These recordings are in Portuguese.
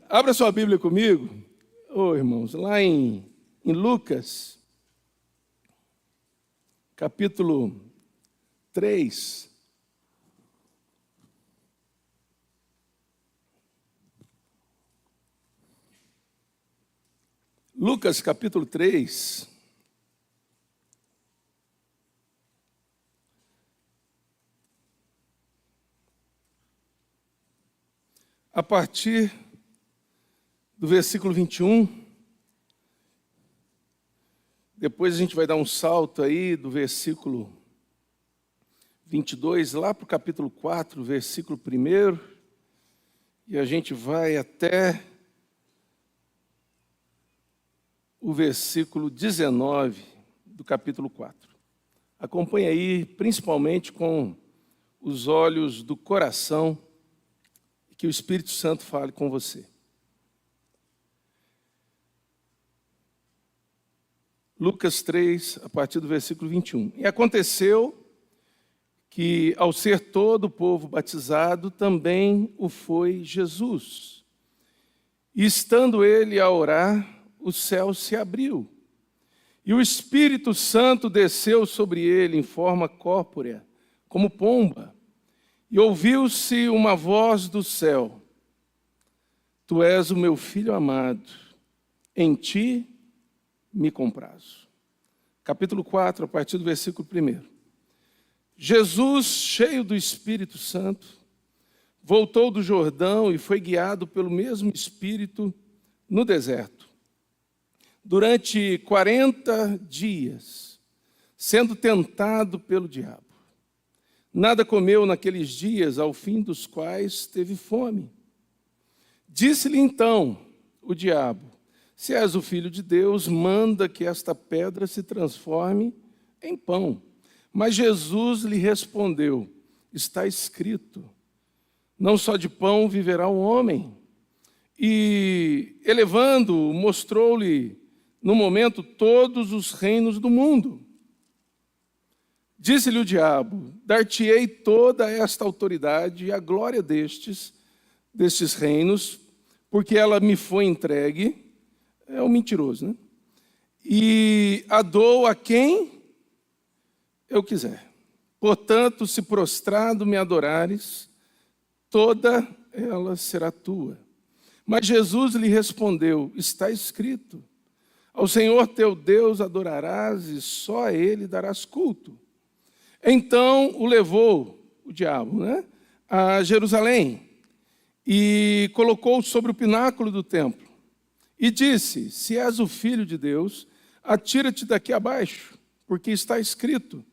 Abra sua Bíblia comigo, irmãos, lá em Lucas, capítulo 3. Lucas, capítulo 3. A partir do versículo 21, depois a gente vai dar um salto aí do versículo 22, lá para o capítulo 4, versículo 1, e a gente vai até o versículo 19 do capítulo 4. Acompanhe aí, principalmente com os olhos do coração, e que o Espírito Santo fale com você. Lucas 3, a partir do versículo 21. E aconteceu que, ao ser todo o povo batizado, também o foi Jesus. E estando ele a orar, o céu se abriu, e o Espírito Santo desceu sobre ele em forma corpórea, como pomba, e ouviu-se uma voz do céu: Tu és o meu filho amado, em ti me comprazo. Capítulo 4, a partir do versículo 1. Jesus, cheio do Espírito Santo, voltou do Jordão e foi guiado pelo mesmo Espírito no deserto, durante 40 dias, sendo tentado pelo diabo. Nada comeu naqueles dias, ao fim dos quais teve fome. Disse-lhe então o diabo: Se és o Filho de Deus, manda que esta pedra se transforme em pão. Mas Jesus lhe respondeu: Está escrito, não só de pão viverá o homem. E, elevando-o, mostrou-lhe, no momento, todos os reinos do mundo. Disse-lhe o diabo: Dar-te-ei toda esta autoridade e a glória destes reinos, porque ela me foi entregue. É um mentiroso, né? E a dou a quem eu quiser. Portanto, se prostrado me adorares, toda ela será tua. Mas Jesus lhe respondeu: Está escrito, ao Senhor teu Deus adorarás e só a Ele darás culto. Então o levou, o diabo, a Jerusalém e colocou-o sobre o pináculo do templo. E disse: Se és o Filho de Deus, atira-te daqui abaixo, porque está escrito: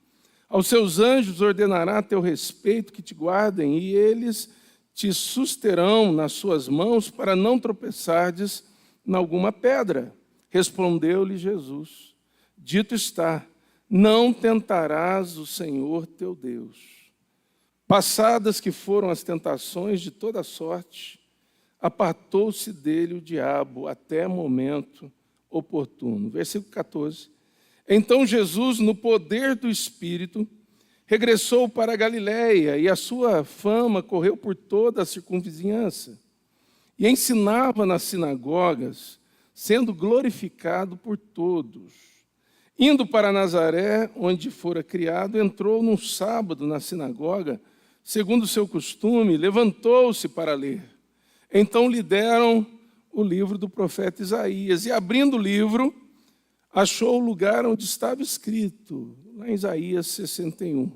Aos seus anjos ordenará a teu respeito que te guardem, e eles te susterão nas suas mãos para não tropeçardes em alguma pedra. Respondeu-lhe Jesus: Dito está, não tentarás o Senhor teu Deus. Passadas que foram as tentações de toda sorte, apartou-se dele o diabo até momento oportuno. Versículo 14. Então Jesus, no poder do Espírito, regressou para a Galiléia, e a sua fama correu por toda a circunvizinhança. E ensinava nas sinagogas, sendo glorificado por todos. Indo para Nazaré, onde fora criado, entrou num sábado na sinagoga, segundo o seu costume, levantou-se para ler. Então lhe deram o livro do profeta Isaías, e abrindo o livro, achou o lugar onde estava escrito, lá em Isaías 61.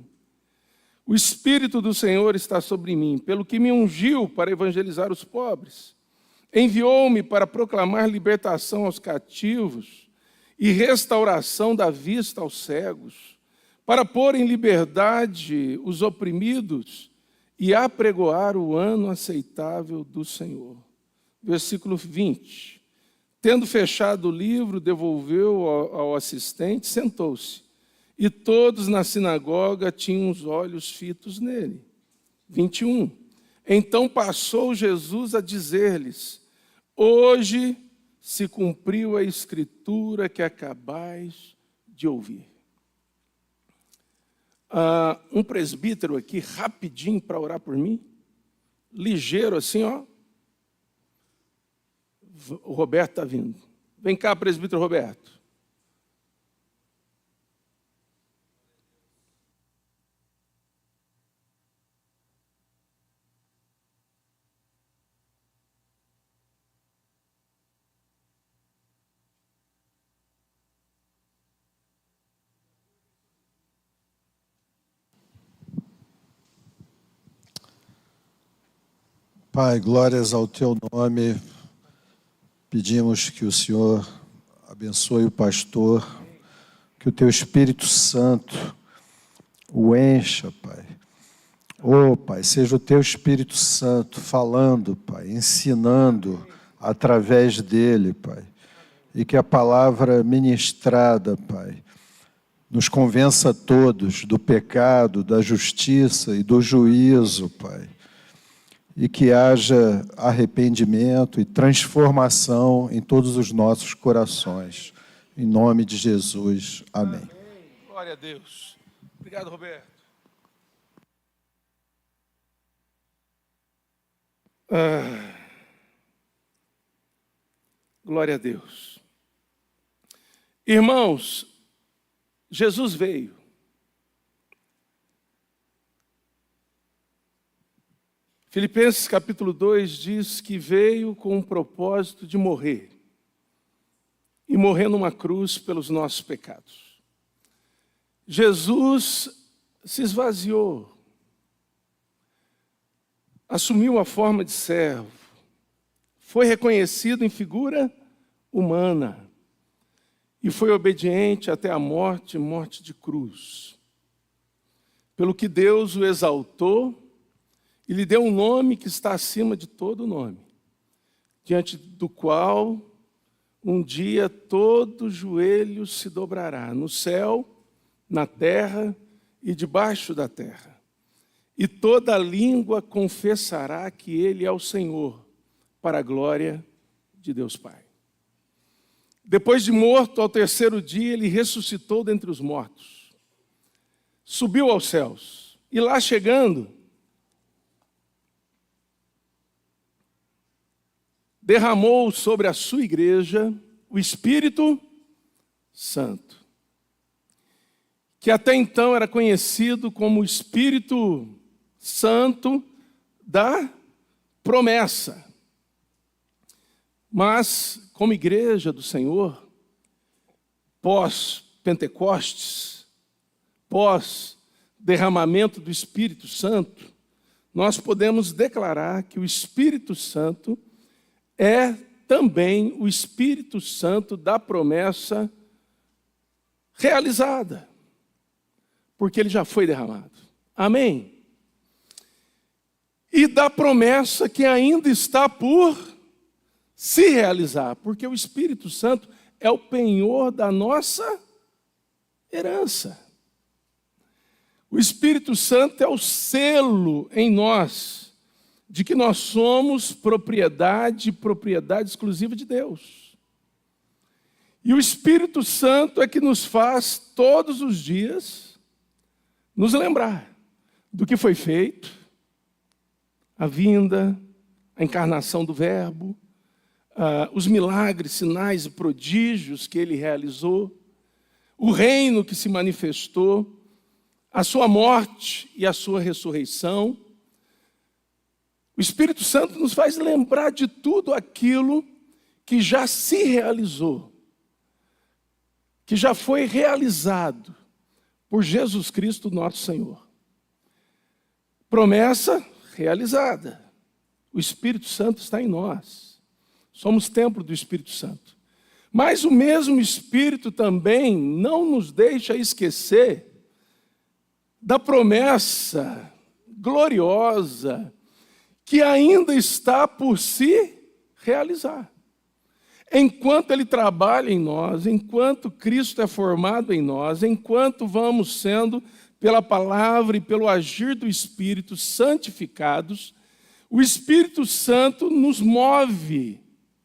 O Espírito do Senhor está sobre mim, pelo que me ungiu para evangelizar os pobres. Enviou-me para proclamar libertação aos cativos e restauração da vista aos cegos, para pôr em liberdade os oprimidos e apregoar o ano aceitável do Senhor. Versículo 20. Tendo fechado o livro, devolveu ao assistente, sentou-se. E todos na sinagoga tinham os olhos fitos nele. 21. Então passou Jesus a dizer-lhes: Hoje se cumpriu a escritura que acabais de ouvir. Um presbítero aqui, rapidinho, para orar por mim. Ligeiro assim, ó. O Roberto está vindo. Vem cá, presbítero Roberto. Pai, glórias ao Teu nome. Pedimos que o Senhor abençoe o pastor, que o Teu Espírito Santo o encha, Pai. Pai, seja o Teu Espírito Santo falando, Pai, ensinando através dele, Pai. E que a palavra ministrada, Pai, nos convença a todos do pecado, da justiça e do juízo, Pai. E que haja arrependimento e transformação em todos os nossos corações. Em nome de Jesus. Amém. Amém. Glória a Deus. Obrigado, Roberto. Glória a Deus. Irmãos, Jesus veio. Filipenses capítulo 2 diz que veio com o propósito de morrer. E morrer numa cruz pelos nossos pecados. Jesus se esvaziou. Assumiu a forma de servo. Foi reconhecido em figura humana. E foi obediente até a morte, morte de cruz. Pelo que Deus o exaltou e lhe deu um nome que está acima de todo nome, diante do qual um dia todo joelho se dobrará, no céu, na terra e debaixo da terra. E toda língua confessará que Ele é o Senhor, para a glória de Deus Pai. Depois de morto, ao terceiro dia, Ele ressuscitou dentre os mortos. Subiu aos céus. E lá chegando, derramou sobre a sua igreja o Espírito Santo, que até então era conhecido como o Espírito Santo da promessa. Mas, como igreja do Senhor, pós-Pentecostes, pós-derramamento do Espírito Santo, nós podemos declarar que o Espírito Santo é também o Espírito Santo da promessa realizada, porque ele já foi derramado. Amém? E da promessa que ainda está por se realizar, porque o Espírito Santo é o penhor da nossa herança. O Espírito Santo é o selo em nós de que nós somos propriedade exclusiva de Deus. E o Espírito Santo é que nos faz todos os dias nos lembrar do que foi feito, a vinda, a encarnação do Verbo, os milagres, sinais e prodígios que Ele realizou, o reino que se manifestou, a sua morte e a sua ressurreição. O Espírito Santo nos faz lembrar de tudo aquilo que já se realizou, que já foi realizado por Jesus Cristo, nosso Senhor. Promessa realizada. O Espírito Santo está em nós. Somos templo do Espírito Santo. Mas o mesmo Espírito também não nos deixa esquecer da promessa gloriosa que ainda está por se realizar. Enquanto Ele trabalha em nós, enquanto Cristo é formado em nós, enquanto vamos sendo, pela palavra e pelo agir do Espírito, santificados, o Espírito Santo nos move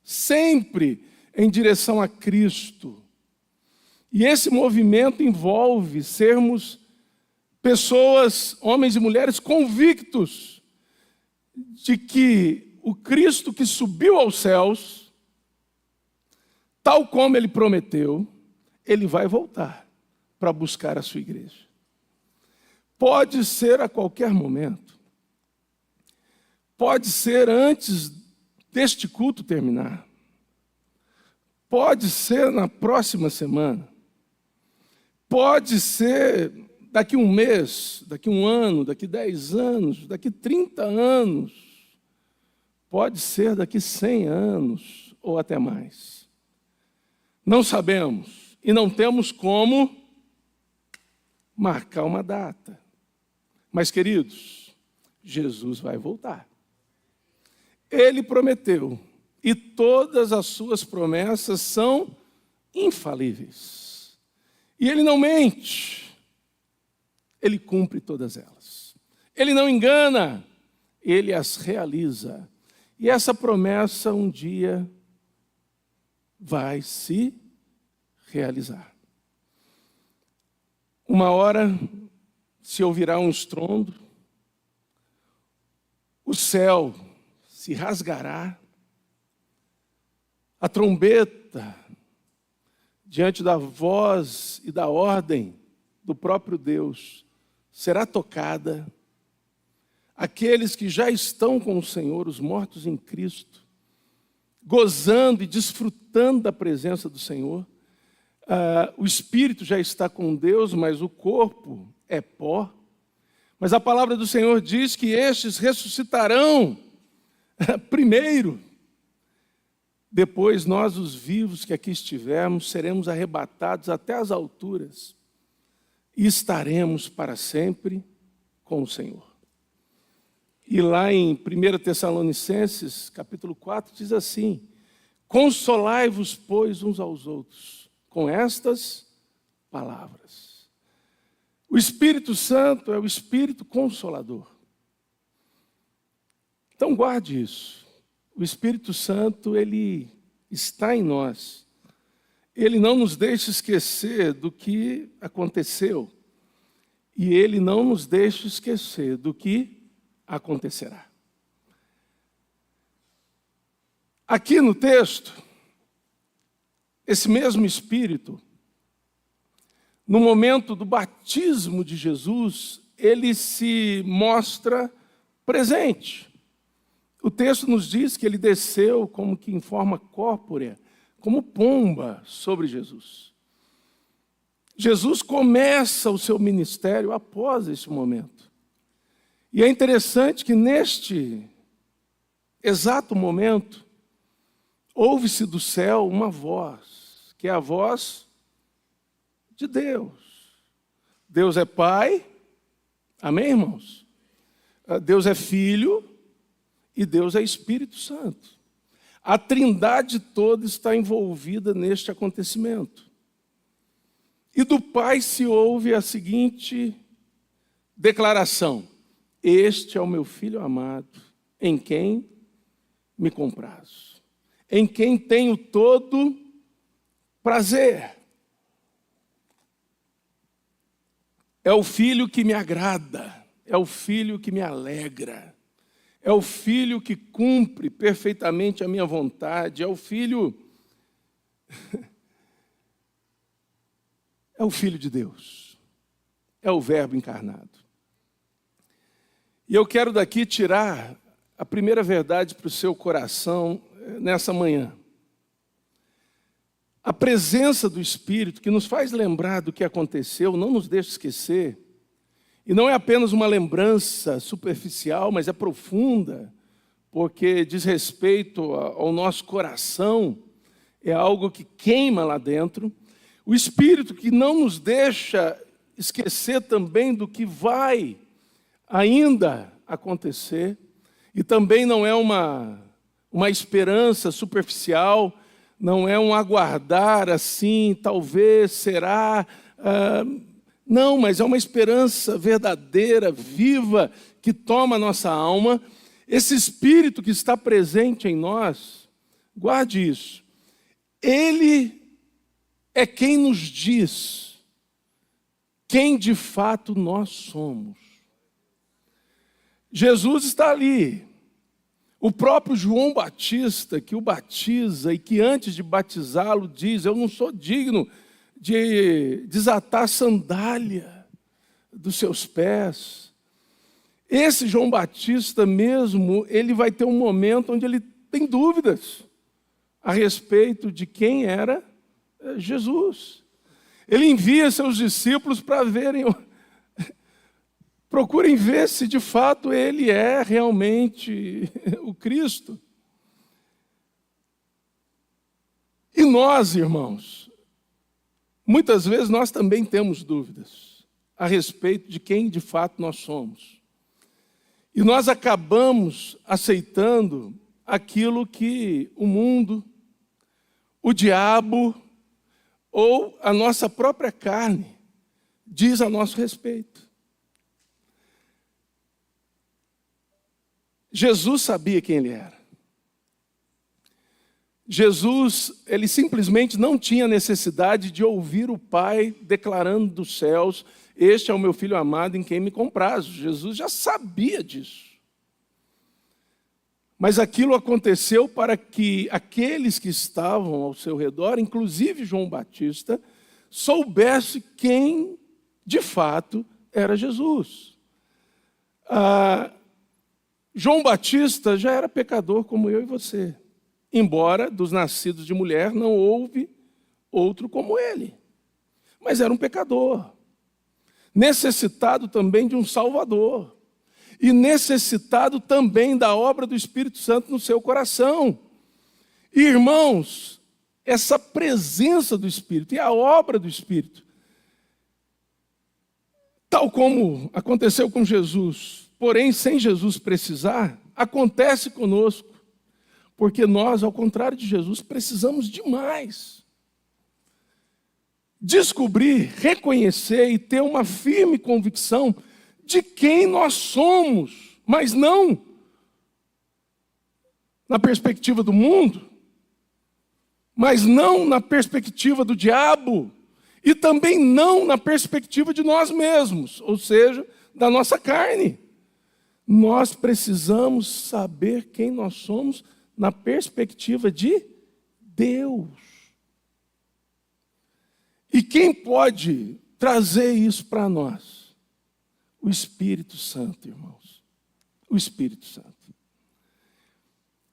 sempre em direção a Cristo. E esse movimento envolve sermos pessoas, homens e mulheres, convictos de que o Cristo que subiu aos céus tal como ele prometeu, ele vai voltar para buscar a sua igreja. Pode ser a qualquer momento. Pode ser antes deste culto terminar. Pode ser na próxima semana. Pode ser daqui um mês, daqui um ano, daqui 10 anos, daqui 30 anos. Pode ser daqui 100 anos ou até mais. Não sabemos e não temos como marcar uma data. Mas, queridos, Jesus vai voltar. Ele prometeu, e todas as suas promessas são infalíveis. E ele não mente, ele cumpre todas elas. Ele não engana, ele as realiza. E essa promessa um dia vai se realizar. Uma hora se ouvirá um estrondo, o céu se rasgará, a trombeta, diante da voz e da ordem do próprio Deus, será tocada. Aqueles que já estão com o Senhor, os mortos em Cristo, gozando e desfrutando da presença do Senhor, o espírito já está com Deus, mas o corpo é pó. Mas a palavra do Senhor diz que estes ressuscitarão primeiro. Depois nós, os vivos que aqui estivermos, seremos arrebatados até as alturas e estaremos para sempre com o Senhor. E lá em 1 Tessalonicenses, capítulo 4, diz assim: consolai-vos, pois, uns aos outros, com estas palavras. O Espírito Santo é o Espírito Consolador. Então guarde isso. O Espírito Santo, ele está em nós. Ele não nos deixa esquecer do que aconteceu. E ele não nos deixa esquecer do que acontecerá. Aqui no texto, esse mesmo Espírito, no momento do batismo de Jesus, ele se mostra presente. O texto nos diz que ele desceu como que em forma corpórea, como pomba sobre Jesus. Jesus começa o seu ministério após esse momento. E é interessante que neste exato momento, ouve-se do céu uma voz, que é a voz de Deus. Deus é Pai, amém, irmãos? Deus é Filho e Deus é Espírito Santo. A Trindade toda está envolvida neste acontecimento. E do Pai se ouve a seguinte declaração: este é o meu Filho amado, em quem me comprazo, em quem tenho todo prazer. É o Filho que me agrada, é o Filho que me alegra, é o Filho que cumpre perfeitamente a minha vontade, é o Filho... é o Filho de Deus, é o Verbo encarnado. E eu quero daqui tirar a primeira verdade para o seu coração nessa manhã. A presença do Espírito, que nos faz lembrar do que aconteceu, não nos deixa esquecer. E não é apenas uma lembrança superficial, mas é profunda, porque diz respeito ao nosso coração, é algo que queima lá dentro. O Espírito que não nos deixa esquecer também do que vai ainda acontecer, e também não é uma esperança superficial, não é um aguardar assim, talvez, será... não, mas é uma esperança verdadeira, viva, que toma a nossa alma. Esse Espírito que está presente em nós, guarde isso, ele é quem nos diz quem de fato nós somos. Jesus está ali, O próprio João Batista, que o batiza e que antes de batizá-lo diz: eu não sou digno de desatar a sandália dos seus pés. Esse João Batista mesmo, ele vai ter um momento onde ele tem dúvidas a respeito de quem era Jesus. Ele envia seus discípulos para verem, procurem ver se de fato ele é realmente o Cristo. E nós, irmãos, muitas vezes nós também temos dúvidas a respeito de quem de fato nós somos. E nós acabamos aceitando aquilo que o mundo, o diabo ou a nossa própria carne diz a nosso respeito. Jesus sabia quem ele era. Jesus, ele simplesmente não tinha necessidade de ouvir o Pai declarando dos céus: este é o meu Filho amado em quem me comprazo. Jesus já sabia disso. Mas aquilo aconteceu para que aqueles que estavam ao seu redor, inclusive João Batista, soubesse quem de fato era Jesus. João Batista já era pecador como eu e você. Embora dos nascidos de mulher não houve outro como ele. Mas era um pecador. Necessitado também de um Salvador. E necessitado também da obra do Espírito Santo no seu coração. E, irmãos, essa presença do Espírito e a obra do Espírito, tal como aconteceu com Jesus, porém sem Jesus precisar, acontece conosco. Porque nós, ao contrário de Jesus, precisamos demais descobrir, reconhecer e ter uma firme convicção de quem nós somos, mas não na perspectiva do mundo, mas não na perspectiva do diabo, e também não na perspectiva de nós mesmos, ou seja, da nossa carne. Nós precisamos saber quem nós somos na perspectiva de Deus. E quem pode trazer isso para nós? O Espírito Santo, irmãos. O Espírito Santo.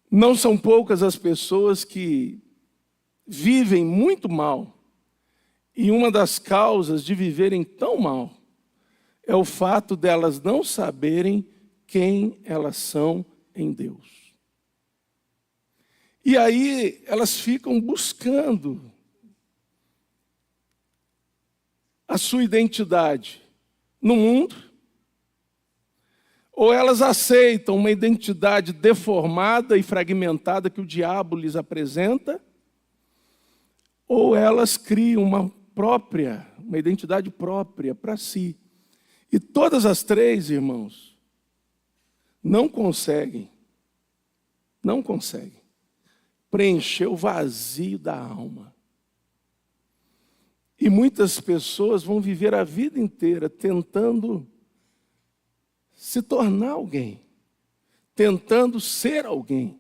Não são poucas as pessoas que vivem muito mal. E uma das causas de viverem tão mal é o fato delas não saberem quem elas são em Deus. E aí elas ficam buscando a sua identidade no mundo, ou elas aceitam uma identidade deformada e fragmentada que o diabo lhes apresenta, ou elas criam uma identidade própria para si. E todas as três, irmãos, não conseguem preencher o vazio da alma. E muitas pessoas vão viver a vida inteira tentando se tornar alguém, tentando ser alguém,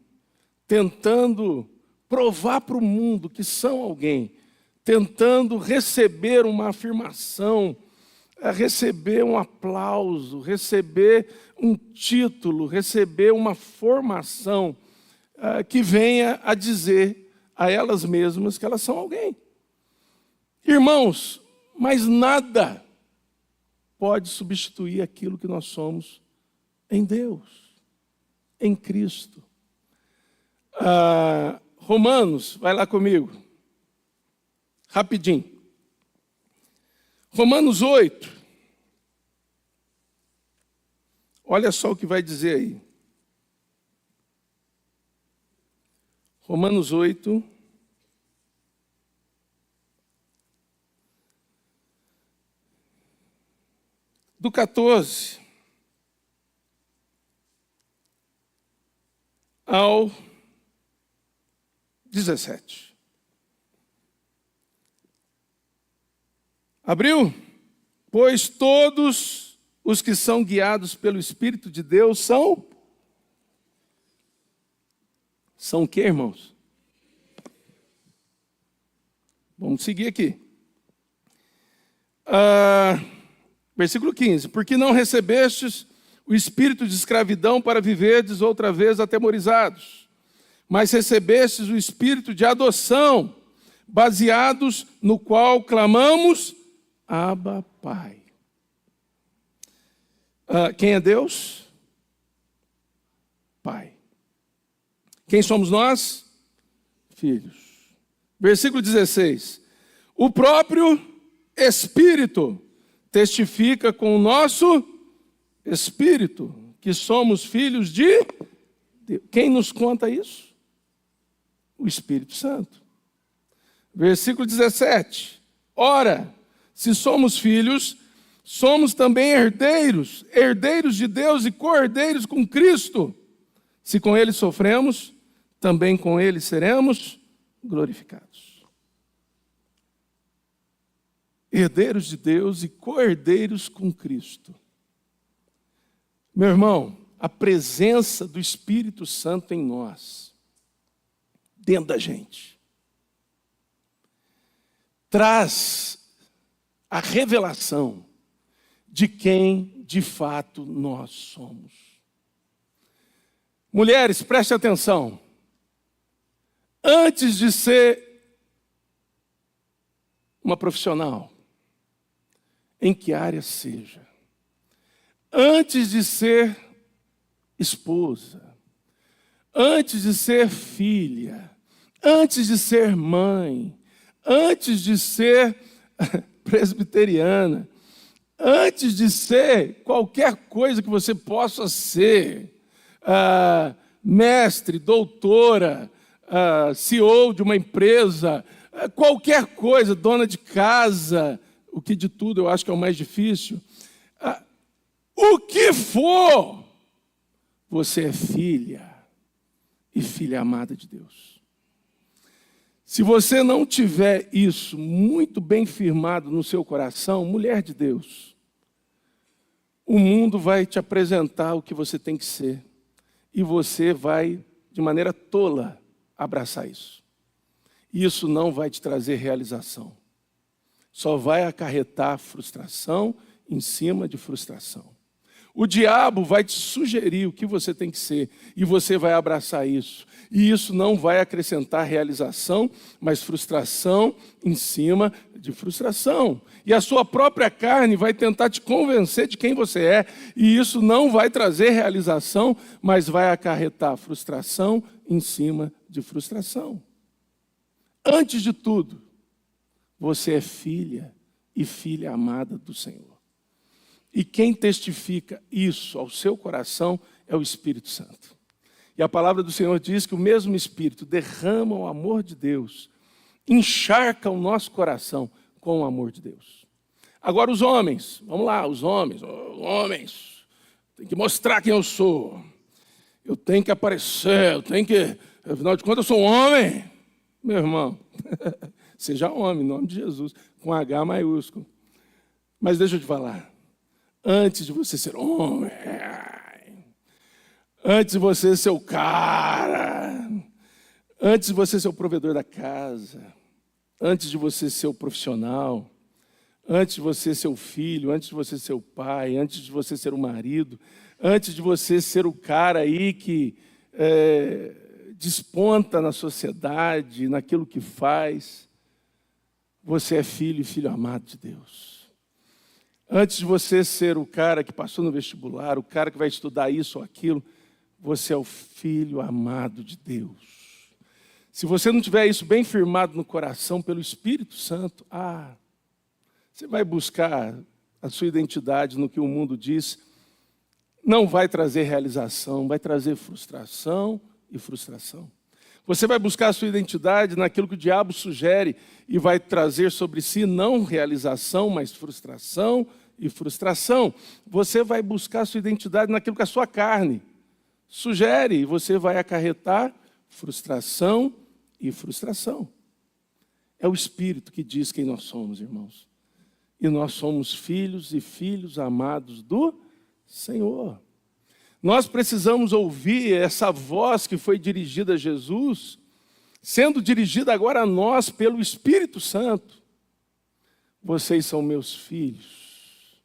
tentando provar para o mundo que são alguém, tentando receber uma afirmação, receber um aplauso, receber um título, receber uma formação que venha a dizer a elas mesmas que elas são alguém. Irmãos, mas nada pode substituir aquilo que nós somos em Deus, em Cristo. Romanos, vai lá comigo, rapidinho. Romanos 8. Olha só o que vai dizer aí. Romanos 8. Do 14 ao 17. Abriu? Pois todos os que são guiados pelo Espírito de Deus são São o quê, irmãos? Vamos seguir aqui. Versículo 15. Porque não recebestes o espírito de escravidão para viverdes outra vez atemorizados, mas recebestes o espírito de adoção, baseados no qual clamamos, Abba, Pai. Quem é Deus? Pai. Quem somos nós? Filhos. Versículo 16. O próprio Espírito testifica com o nosso Espírito que somos filhos de Deus. Quem nos conta isso? O Espírito Santo. Versículo 17. Ora, se somos filhos, somos também herdeiros, herdeiros de Deus e co-herdeiros com Cristo. Se com Ele sofremos, também com Ele seremos glorificados. Herdeiros de Deus e co-herdeiros com Cristo. Meu irmão, a presença do Espírito Santo em nós, dentro da gente, traz a revelação de quem de fato nós somos. Mulheres, prestem atenção. Antes de ser uma profissional, em que área seja, antes de ser esposa, antes de ser filha, antes de ser mãe, antes de ser presbiteriana, antes de ser qualquer coisa que você possa ser, mestre, doutora, CEO de uma empresa, qualquer coisa, dona de casa, o que de tudo eu acho que é o mais difícil, o que for, você é filha e filha amada de Deus. Se você não tiver isso muito bem firmado no seu coração, mulher de Deus, o mundo vai te apresentar o que você tem que ser. E você vai, de maneira tola, abraçar isso. Isso não vai te trazer realização. Só vai acarretar frustração em cima de frustração. O diabo vai te sugerir o que você tem que ser, e você vai abraçar isso. E isso não vai acrescentar realização, mas frustração em cima de frustração. E a sua própria carne vai tentar te convencer de quem você é, e isso não vai trazer realização, mas vai acarretar frustração em cima de frustração. Antes de tudo, você é filha e filha amada do Senhor. E quem testifica isso ao seu coração é o Espírito Santo. E a palavra do Senhor diz que o mesmo Espírito derrama o amor de Deus, encharca o nosso coração com o amor de Deus. Agora os homens, vamos lá, os homens, tem que mostrar quem eu sou. Eu tenho que aparecer, afinal de contas eu sou um homem. Meu irmão, seja homem, em nome de Jesus, com H maiúsculo. Mas deixa eu te falar. Antes de você ser homem, antes de você ser o cara, antes de você ser o provedor da casa, antes de você ser o profissional, antes de você ser o filho, antes de você ser o pai, antes de você ser o marido, antes de você ser o cara aí que desponta na sociedade, naquilo que faz, você é filho e filho amado de Deus. Antes de você ser o cara que passou no vestibular, o cara que vai estudar isso ou aquilo, você é o filho amado de Deus. Se você não tiver isso bem firmado no coração pelo Espírito Santo, você vai buscar a sua identidade no que o mundo diz, não vai trazer realização, vai trazer frustração e frustração. Você vai buscar a sua identidade naquilo que o diabo sugere e vai trazer sobre si não realização, mas frustração e frustração. Você vai buscar a sua identidade naquilo que a sua carne sugere e você vai acarretar frustração e frustração. É o Espírito que diz quem nós somos, irmãos. E nós somos filhos e filhos amados do Senhor. Nós precisamos ouvir essa voz que foi dirigida a Jesus, sendo dirigida agora a nós pelo Espírito Santo. Vocês são meus filhos.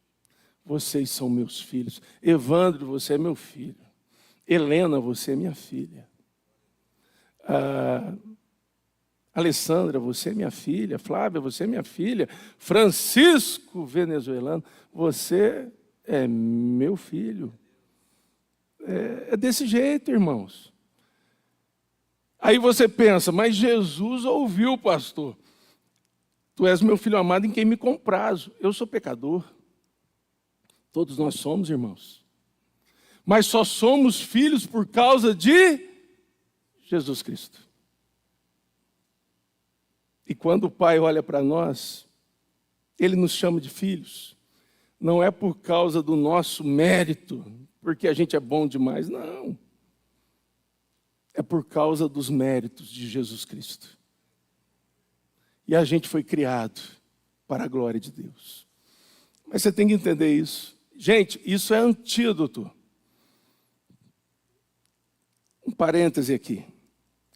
Vocês são meus filhos. Evandro, você é meu filho. Helena, você é minha filha. Alessandra, você é minha filha. Flávia, você é minha filha. Francisco, venezuelano, você é meu filho. É desse jeito, irmãos. Aí você pensa, mas Jesus ouviu, pastor. Tu és meu filho amado em quem me comprazo. Eu sou pecador. Todos nós somos, irmãos. Mas só somos filhos por causa de Jesus Cristo. E quando o Pai olha para nós, Ele nos chama de filhos. Não é por causa do nosso mérito, porque a gente é bom demais, não. É por causa dos méritos de Jesus Cristo. E a gente foi criado para a glória de Deus. Mas você tem que entender isso. Gente, isso é antídoto. Um parêntese aqui.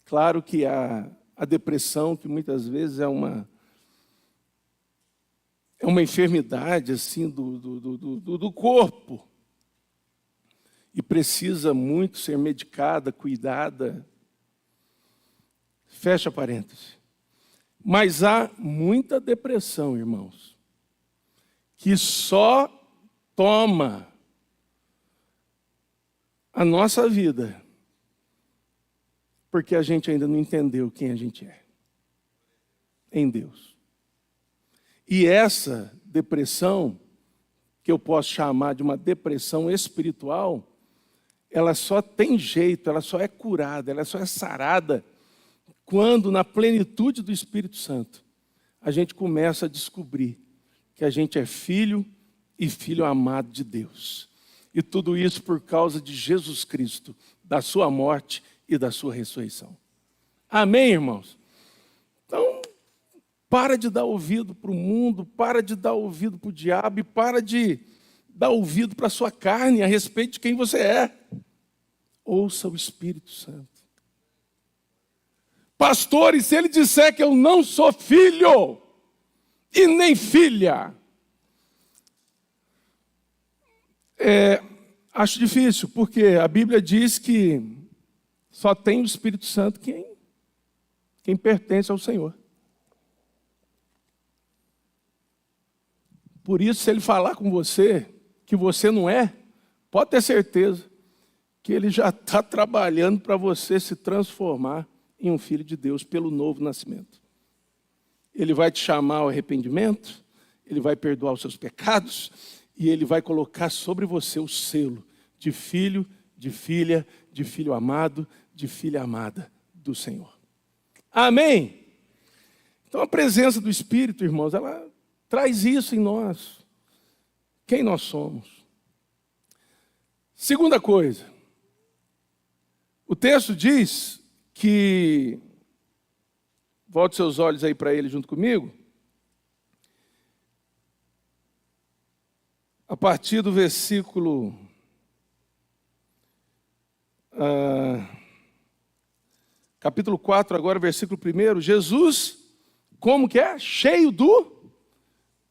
Claro que a depressão, que muitas vezes é uma enfermidade assim, do corpo. E precisa muito ser medicada, cuidada. Fecha parênteses. Mas há muita depressão, irmãos, que só toma a nossa vida porque a gente ainda não entendeu quem a gente é em Deus. E essa depressão, que eu posso chamar de uma depressão espiritual, ela só tem jeito, ela só é curada, ela só é sarada quando, na plenitude do Espírito Santo, a gente começa a descobrir que a gente é filho e filho amado de Deus. E tudo isso por causa de Jesus Cristo, da sua morte e da sua ressurreição. Amém, irmãos? Então, para de dar ouvido para o mundo, para de dar ouvido para o diabo e para de dar ouvido para a sua carne a respeito de quem você é. Ouça o Espírito Santo. Pastor, e se ele disser que eu não sou filho e nem filha? Acho difícil, porque a Bíblia diz que só tem o Espírito Santo quem pertence ao Senhor. Por isso, se ele falar com você que você não é, pode ter certeza que ele já está trabalhando para você se transformar em um filho de Deus pelo novo nascimento. Ele vai te chamar ao arrependimento, ele vai perdoar os seus pecados e ele vai colocar sobre você o selo de filho, de filha, de filho amado, de filha amada do Senhor. Amém? Então a presença do Espírito, irmãos, ela traz isso em nós. Quem nós somos. Segunda coisa. O texto diz que, volte seus olhos aí para ele junto comigo, a partir do versículo capítulo 4 agora, versículo 1, Jesus, como que é? Cheio do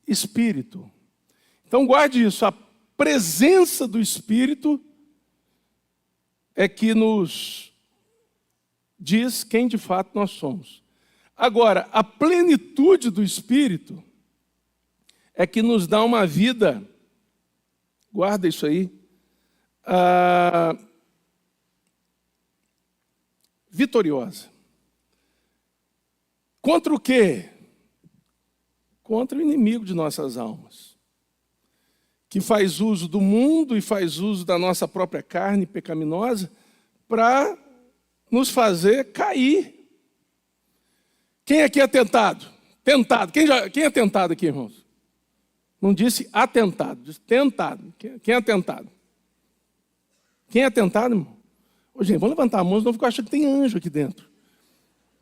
Espírito. Então guarde isso, a presença do Espírito é que nos diz quem de fato nós somos. Agora, a plenitude do Espírito é que nos dá uma vida, guarda isso aí, vitoriosa. Contra o quê? Contra o inimigo de nossas almas, que faz uso do mundo e faz uso da nossa própria carne pecaminosa para nos fazer cair. Quem aqui é tentado? Tentado. Quem é tentado aqui, irmãos? Não disse atentado, disse tentado. Quem é tentado? Quem é tentado, irmão? Ô, gente, vamos levantar a mão, senão eu fico achando que tem anjo aqui dentro.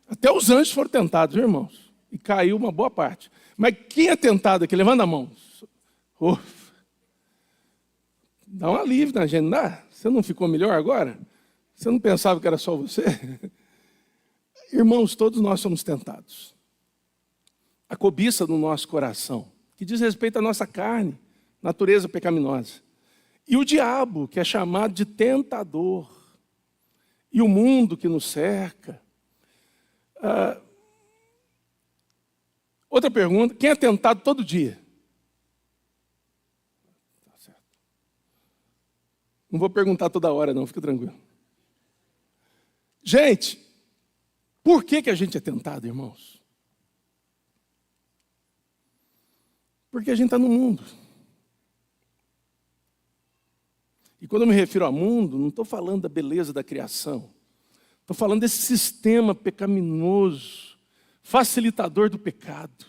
Até os anjos foram tentados, viu, irmãos? E caiu uma boa parte. Mas quem é tentado aqui? Levanta a mão. Ufa. Dá um alívio na gente, não dá? Você não ficou melhor agora? Você não pensava que era só você? Irmãos, todos nós somos tentados. A cobiça do nosso coração, que diz respeito à nossa carne, natureza pecaminosa. E o diabo, que é chamado de tentador. E o mundo que nos cerca. Outra pergunta, quem é tentado todo dia? Tá certo. Não vou perguntar toda hora não, fica tranquilo. Gente, por que a gente é tentado, irmãos? Porque a gente está no mundo. E quando eu me refiro a mundo, não estou falando da beleza da criação. Estou falando desse sistema pecaminoso, facilitador do pecado,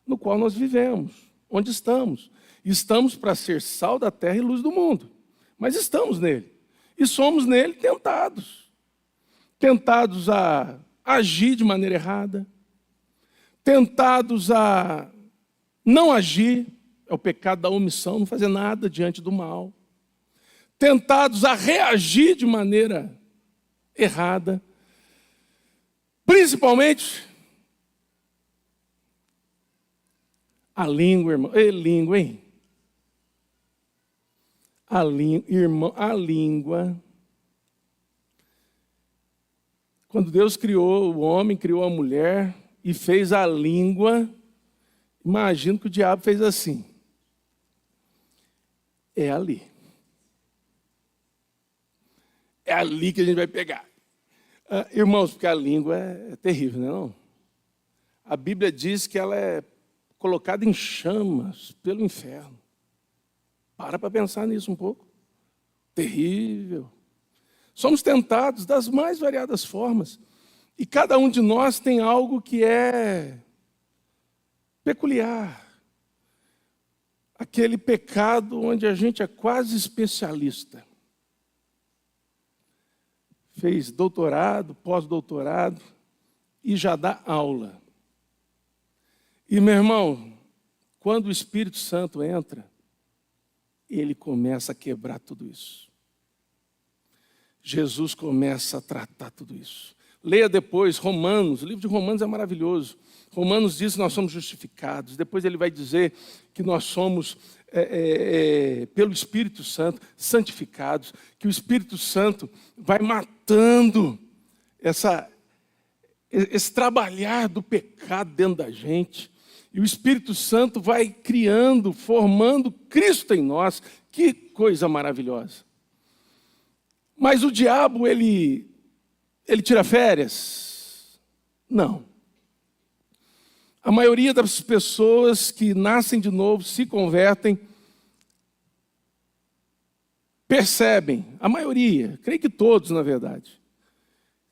no qual nós vivemos, onde estamos. Estamos para ser sal da terra e luz do mundo. Mas estamos nele. E somos nele tentados. Tentados a agir de maneira errada. Tentados a não agir, é o pecado da omissão, não fazer nada diante do mal. Tentados a reagir de maneira errada. Principalmente a língua, irmão. Ei, língua, hein? Irmão, a língua. Quando Deus criou o homem, criou a mulher e fez a língua, imagino que o diabo fez assim. É ali. É ali que a gente vai pegar. Irmãos, porque a língua é terrível, não é não? A Bíblia diz que ela é colocada em chamas pelo inferno. Para pensar nisso um pouco. Terrível. Somos tentados das mais variadas formas. E cada um de nós tem algo que é peculiar. Aquele pecado onde a gente é quase especialista. Fez doutorado, pós-doutorado e já dá aula. E, meu irmão, quando o Espírito Santo entra, ele começa a quebrar tudo isso. Jesus começa a tratar tudo isso. Leia depois Romanos, o livro de Romanos é maravilhoso. Romanos diz que nós somos justificados. Depois ele vai dizer que nós somos, pelo Espírito Santo, santificados. Que o Espírito Santo vai matando esse trabalhar do pecado dentro da gente. E o Espírito Santo vai criando, formando Cristo em nós. Que coisa maravilhosa. Mas o diabo, ele tira férias? Não. A maioria das pessoas que nascem de novo, se convertem, percebem, a maioria, creio que todos, na verdade,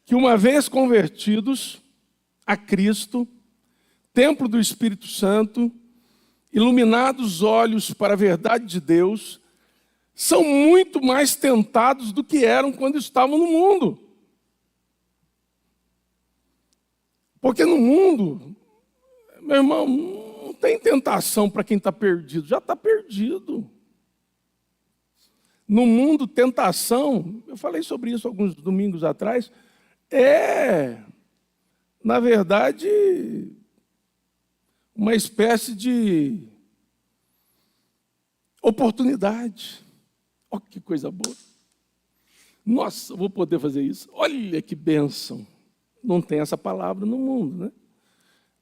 que uma vez convertidos a Cristo, templo do Espírito Santo, iluminados os olhos para a verdade de Deus, são muito mais tentados do que eram quando estavam no mundo. Porque no mundo, meu irmão, não tem tentação para quem está perdido, já está perdido. No mundo, tentação, eu falei sobre isso alguns domingos atrás, na verdade, uma espécie de oportunidade. Olha que coisa boa. Nossa, vou poder fazer isso. Olha que bênção. Não tem essa palavra no mundo, né?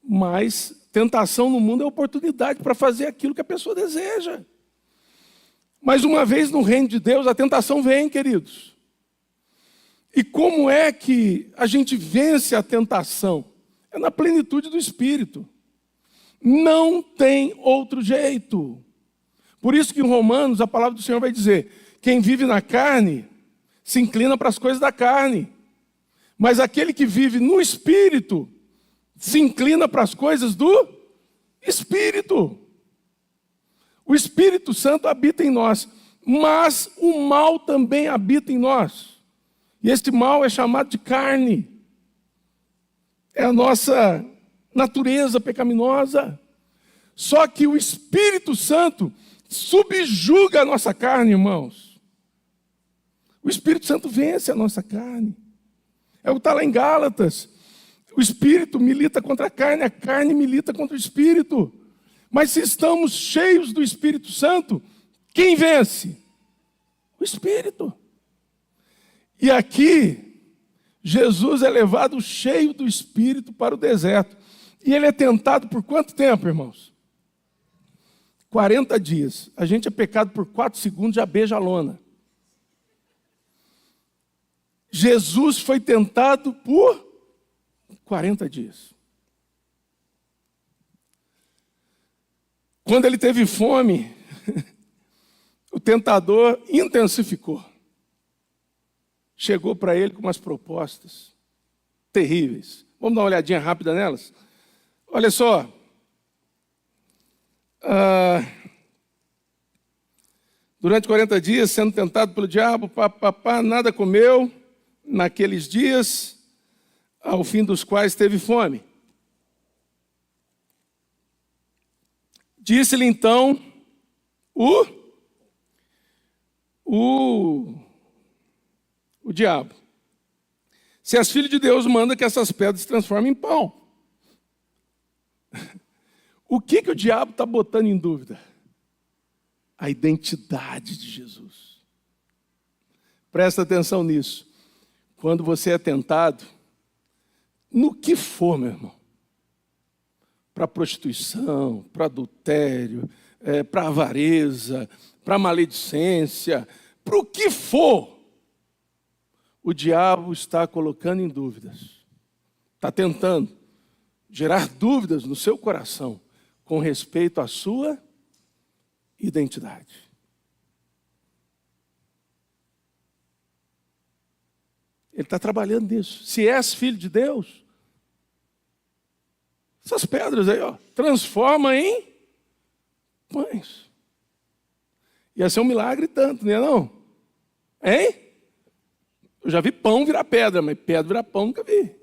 Mas tentação no mundo é oportunidade para fazer aquilo que a pessoa deseja. Mas uma vez no reino de Deus, a tentação vem, queridos. E como é que a gente vence a tentação? É na plenitude do Espírito. Não tem outro jeito. Por isso que em Romanos a palavra do Senhor vai dizer: quem vive na carne se inclina para as coisas da carne. Mas aquele que vive no Espírito se inclina para as coisas do Espírito. O Espírito Santo habita em nós, mas o mal também habita em nós. E este mal é chamado de carne. É a nossa natureza pecaminosa. Só que o Espírito Santo subjuga a nossa carne, irmãos. O Espírito Santo vence a nossa carne. É o que está lá em Gálatas. O Espírito milita contra a carne milita contra o Espírito. Mas se estamos cheios do Espírito Santo, quem vence? O Espírito. E aqui, Jesus é levado cheio do Espírito para o deserto. E ele é tentado por quanto tempo, irmãos? 40 dias. A gente é pecado por 4 segundos, já beija a lona. Jesus foi tentado por 40 dias. Quando ele teve fome, o tentador intensificou. Chegou para ele com umas propostas terríveis. Vamos dar uma olhadinha rápida nelas? Olha só. Durante 40 dias, sendo tentado pelo diabo, nada comeu. Naqueles dias, ao fim dos quais teve fome. Disse-lhe então o diabo: se és filho de Deus, manda que essas pedras se transformem em pão. O que o diabo está botando em dúvida? A identidade de Jesus. Presta atenção nisso. Quando você é tentado, no que for, meu irmão, para prostituição, para adultério, para avareza, para maledicência, para o que for, o diabo está colocando em dúvidas. Está tentando gerar dúvidas no seu coração com respeito à sua identidade. Ele está trabalhando nisso. Se és filho de Deus, essas pedras aí, transforma em pães. Ia ser um milagre tanto, não é não? Hein? Eu já vi pão virar pedra, mas pedra virar pão nunca vi.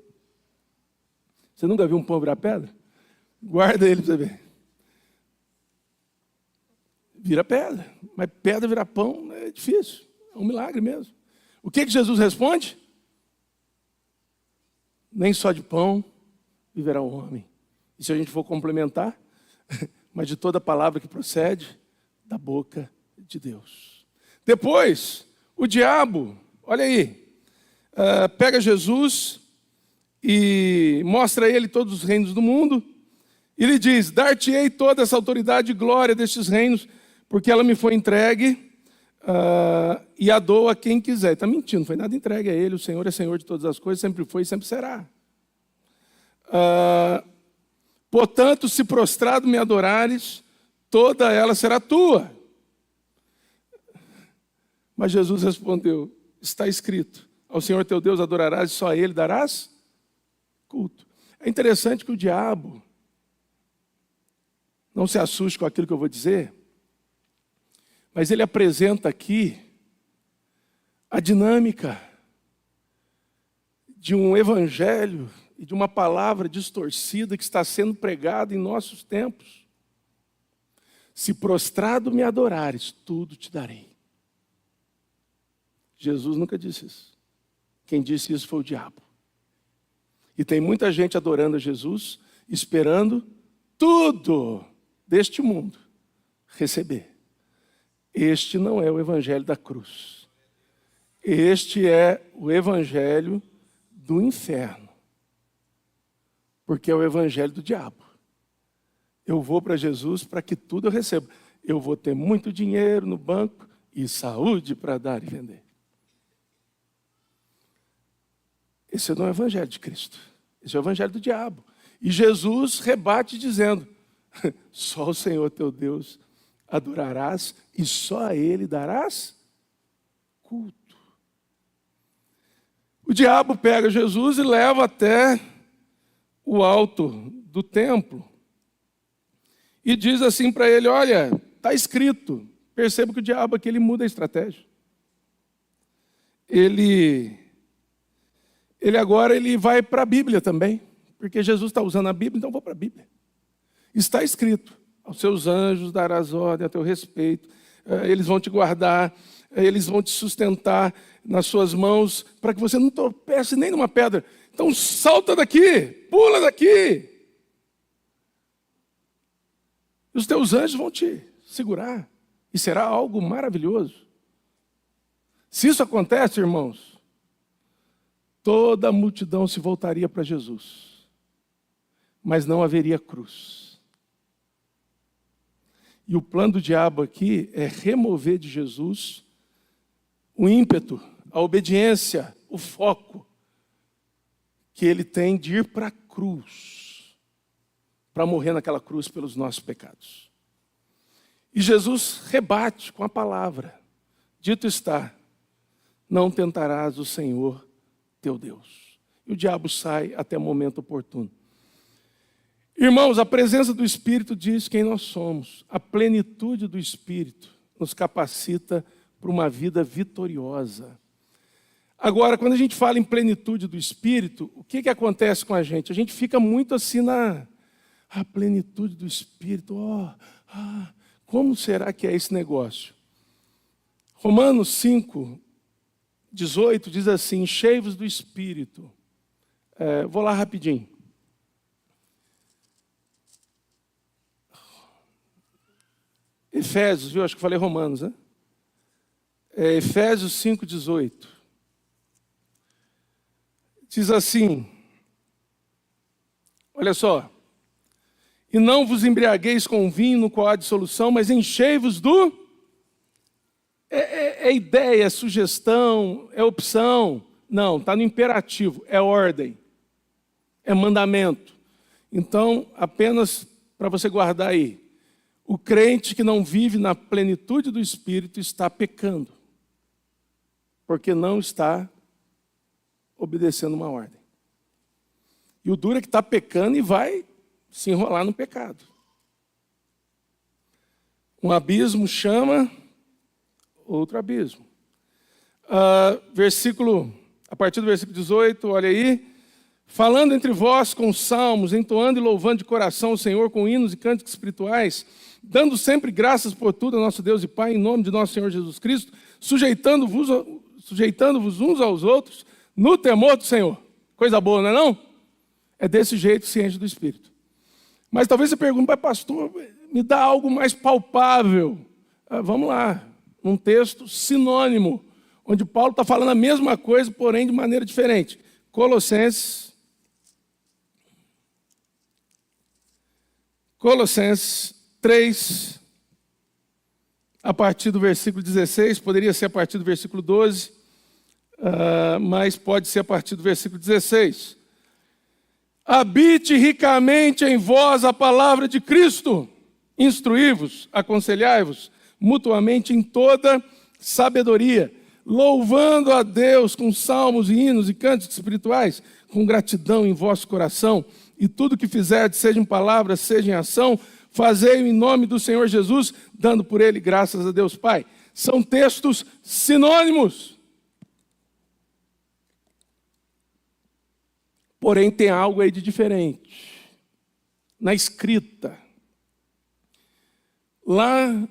Você nunca viu um pão virar pedra? Guarda ele para você ver. Vira pedra, mas pedra virar pão é difícil. É um milagre mesmo. O que Jesus responde? Nem só de pão viverá o homem. E se a gente for complementar, mas de toda palavra que procede da boca de Deus. Depois, o diabo, olha aí, pega Jesus e mostra a ele todos os reinos do mundo, e lhe diz: dar-te-ei toda essa autoridade e glória destes reinos, porque ela me foi entregue, e a dou a quem quiser. Está mentindo, não foi nada entregue a ele. O Senhor é Senhor de todas as coisas, sempre foi e sempre será. Portanto, se prostrado me adorares, toda ela será tua. Mas Jesus respondeu: está escrito, ao Senhor teu Deus adorarás e só a Ele darás culto. É interessante que o diabo, não se assuste com aquilo que eu vou dizer, mas ele apresenta aqui a dinâmica de um evangelho e de uma palavra distorcida que está sendo pregada em nossos tempos. Se prostrado me adorares, tudo te darei. Jesus nunca disse isso. Quem disse isso foi o diabo. E tem muita gente adorando a Jesus, esperando tudo deste mundo receber. Este não é o evangelho da cruz. Este é o evangelho do inferno. Porque é o evangelho do diabo. Eu vou para Jesus para que tudo eu receba. Eu vou ter muito dinheiro no banco e saúde para dar e vender. Esse não é o evangelho de Cristo. Esse é o evangelho do diabo. E Jesus rebate dizendo: só o Senhor teu Deus adorarás e só a Ele darás culto. O diabo pega Jesus e leva até o alto do templo e diz assim para ele: olha, está escrito. Perceba que o diabo aqui ele muda a estratégia. Ele agora vai para a Bíblia também, porque Jesus está usando a Bíblia, então vou para a Bíblia. Está escrito: aos seus anjos darás ordem a teu respeito, eles vão te guardar eles vão te sustentar nas suas mãos para que você não tropece nem numa pedra. Então salta daqui, pula daqui. Os teus anjos vão te segurar e será algo maravilhoso. Se isso acontece, irmãos, toda a multidão se voltaria para Jesus, mas não haveria cruz. E o plano do diabo aqui é remover de Jesus o ímpeto, a obediência, o foco que ele tem de ir para a cruz, para morrer naquela cruz pelos nossos pecados. E Jesus rebate com a palavra: dito está, não tentarás o Senhor teu Deus. E o diabo sai até o momento oportuno. Irmãos, a presença do Espírito diz quem nós somos. A plenitude do Espírito nos capacita para uma vida vitoriosa. Agora, quando a gente fala em plenitude do Espírito, o que acontece com a gente? A gente fica muito assim na plenitude do Espírito. Como será que é esse negócio? Romanos 5:18 diz assim: enchei-vos do Espírito. Vou lá rapidinho. Efésios, viu? Acho que falei Romanos, né? Efésios 5:18. Diz assim, olha só: e não vos embriagueis com vinho no qual há dissolução, mas enchei-vos do... É ideia, é sugestão, é opção. Não, está no imperativo, é ordem, é mandamento. Então, apenas para você guardar aí, o crente que não vive na plenitude do Espírito está pecando, porque não está obedecendo uma ordem. E o duro é que está pecando e vai se enrolar no pecado. Um abismo chama outro abismo. A partir do versículo 18, olha aí: falando entre vós com salmos, entoando e louvando de coração o Senhor com hinos e cânticos espirituais, dando sempre graças por tudo a nosso Deus e Pai, em nome de nosso Senhor Jesus Cristo, sujeitando-vos uns aos outros no temor do Senhor. Coisa boa, não é não? É desse jeito que se enche do Espírito. Mas talvez você pergunte: mas pastor, me dá algo mais palpável. Vamos lá, um texto sinônimo, onde Paulo está falando a mesma coisa, porém de maneira diferente. Colossenses 3, a partir do versículo 16, poderia ser a partir do versículo 12, mas pode ser a partir do versículo 16. Habite ricamente em vós a palavra de Cristo, instruí-vos, aconselhai-vos mutuamente em toda sabedoria, louvando a Deus com salmos e hinos e cânticos espirituais, com gratidão em vosso coração, e tudo que fizerdes, seja em palavra, seja em ação, fazei-o em nome do Senhor Jesus, dando por ele graças a Deus Pai. São textos sinônimos. Porém, tem algo aí de diferente na escrita. Lá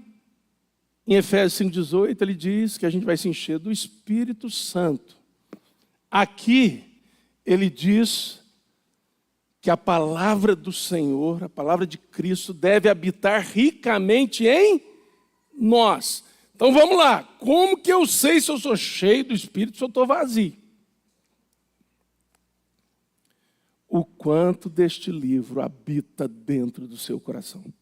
em Efésios 5:18, ele diz que a gente vai se encher do Espírito Santo. Aqui, ele diz que a palavra do Senhor, a palavra de Cristo, deve habitar ricamente em nós. Então vamos lá, como que eu sei se eu sou cheio do Espírito, se eu estou vazio? O quanto deste livro habita dentro do seu coração. O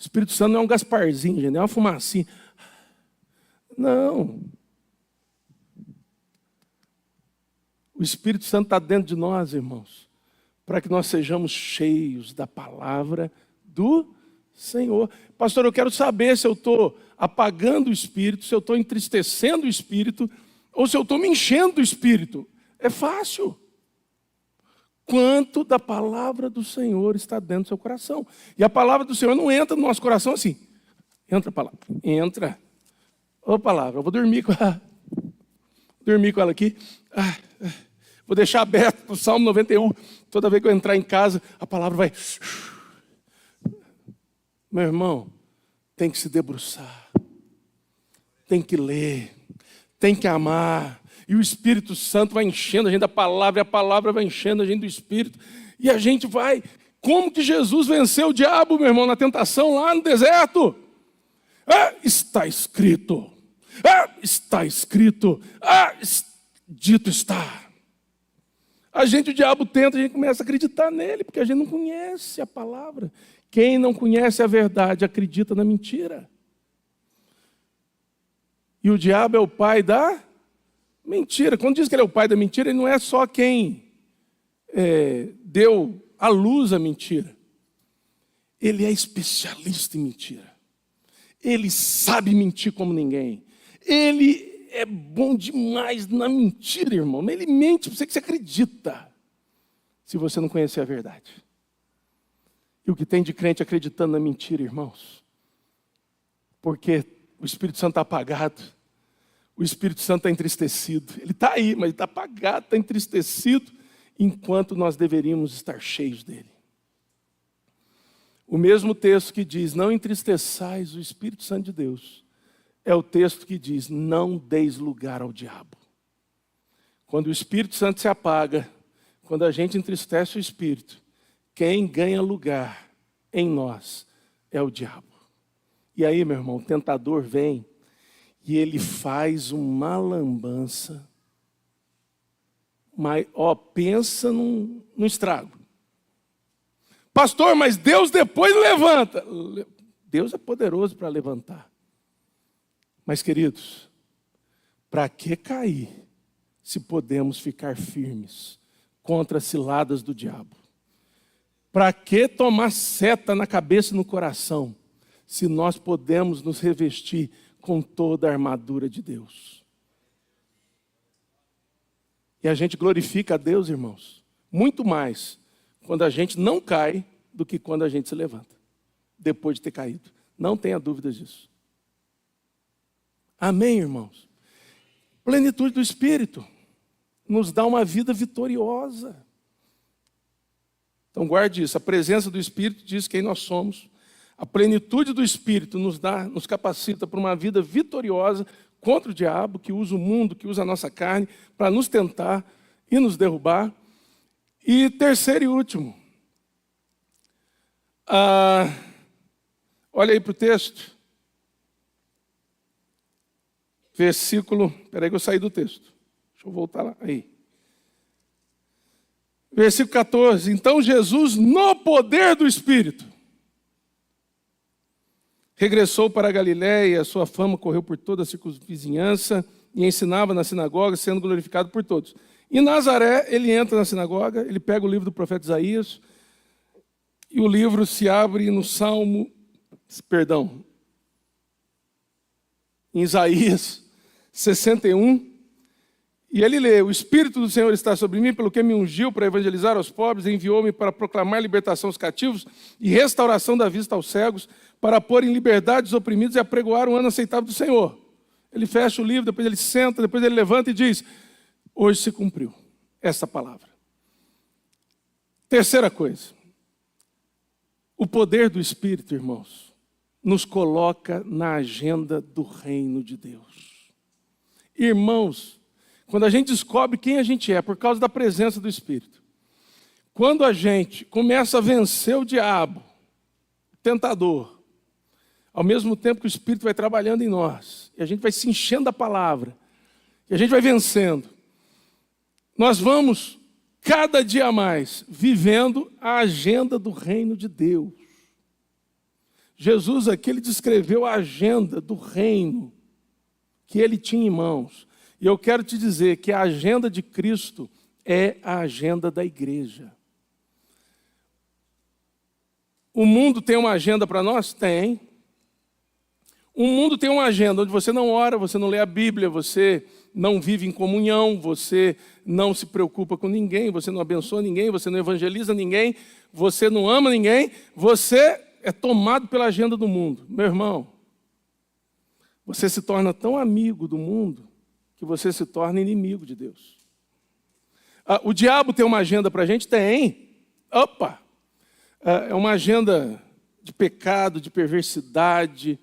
Espírito Santo não é um Gasparzinho, gente, não é uma fumacinha. Não. O Espírito Santo está dentro de nós, irmãos, para que nós sejamos cheios da palavra do Senhor. Pastor, eu quero saber se eu estou apagando o Espírito, se eu estou entristecendo o Espírito, ou se eu estou me enchendo do Espírito. É fácil. Quanto da palavra do Senhor está dentro do seu coração. E a palavra do Senhor não entra no nosso coração assim. Entra a palavra. Entra. Ô palavra, eu vou dormir com ela aqui. Vou deixar aberto para o Salmo 91. Toda vez que eu entrar em casa, a palavra vai... Meu irmão, tem que se debruçar. tem que ler, tem que amar. E o Espírito Santo vai enchendo a gente da palavra, e a palavra vai enchendo a gente do Espírito. E a gente vai... Como que Jesus venceu o diabo, meu irmão, na tentação lá no deserto? Está escrito. Está escrito. Dito está. O diabo tenta, a gente começa a acreditar nele, porque a gente não conhece a palavra. Quem não conhece a verdade acredita na mentira. E o diabo é o pai da mentira. Quando diz que ele é o pai da mentira, ele não é só quem deu à luz a mentira. Ele é especialista em mentira. Ele sabe mentir como ninguém. Ele é bom demais na mentira, irmão. Ele mente para você que você acredita, se você não conhecer a verdade. E o que tem de crente acreditando na mentira, irmãos? Porque o Espírito Santo está apagado. O Espírito Santo está entristecido. Ele está aí, mas está apagado, está entristecido, enquanto nós deveríamos estar cheios dele. O mesmo texto que diz, não entristeçais o Espírito Santo de Deus, é o texto que diz, não deis lugar ao diabo. Quando o Espírito Santo se apaga, quando a gente entristece o Espírito, quem ganha lugar em nós é o diabo. E aí, meu irmão, o tentador vem e ele faz uma lambança. Mas, pensa num estrago. Pastor, mas Deus depois levanta. Deus é poderoso para levantar. Mas, queridos, para que cair se podemos ficar firmes contra as ciladas do diabo? Para que tomar seta na cabeça e no coração se nós podemos nos revestir com toda a armadura de Deus? E a gente glorifica a Deus, irmãos, muito mais quando a gente não cai do que quando a gente se levanta, depois de ter caído. Não tenha dúvidas disso. Amém, irmãos? Plenitude do Espírito nos dá uma vida vitoriosa. Então guarde isso, a presença do Espírito diz quem nós somos. A plenitude do Espírito nos capacita para uma vida vitoriosa contra o diabo, que usa o mundo, que usa a nossa carne, para nos tentar e nos derrubar. E terceiro e último, olha aí para o texto, versículo, espera aí que eu saí do texto, deixa eu voltar lá, aí. Versículo 14, então Jesus, no poder do Espírito, regressou para a Galiléia, a sua fama correu por toda a circunvizinhança e ensinava na sinagoga, sendo glorificado por todos. Em Nazaré, ele entra na sinagoga, ele pega o livro do profeta Isaías, e o livro se abre no em Isaías 61, e ele lê, o Espírito do Senhor está sobre mim, pelo que me ungiu para evangelizar aos pobres, enviou-me para proclamar libertação aos cativos e restauração da vista aos cegos, para pôr em liberdade os oprimidos e apregoar o ano aceitável do Senhor. Ele fecha o livro, depois ele senta, depois ele levanta e diz, hoje se cumpriu essa palavra. Terceira coisa, o poder do Espírito, irmãos, nos coloca na agenda do reino de Deus. Irmãos, quando a gente descobre quem a gente é por causa da presença do Espírito, quando a gente começa a vencer o diabo, o tentador, ao mesmo tempo que o Espírito vai trabalhando em nós, e a gente vai se enchendo da palavra, e a gente vai vencendo, nós vamos, cada dia mais, vivendo a agenda do reino de Deus. Jesus aqui, ele descreveu a agenda do reino que ele tinha em mãos. E eu quero te dizer que a agenda de Cristo é a agenda da igreja. O mundo tem uma agenda para nós? Tem. O mundo tem uma agenda onde você não ora, você não lê a Bíblia, você não vive em comunhão, você não se preocupa com ninguém, você não abençoa ninguém, você não evangeliza ninguém, você não ama ninguém, você é tomado pela agenda do mundo. Meu irmão, você se torna tão amigo do mundo que você se torna inimigo de Deus. O diabo tem uma agenda para a gente? Tem. É uma agenda de pecado, de perversidade,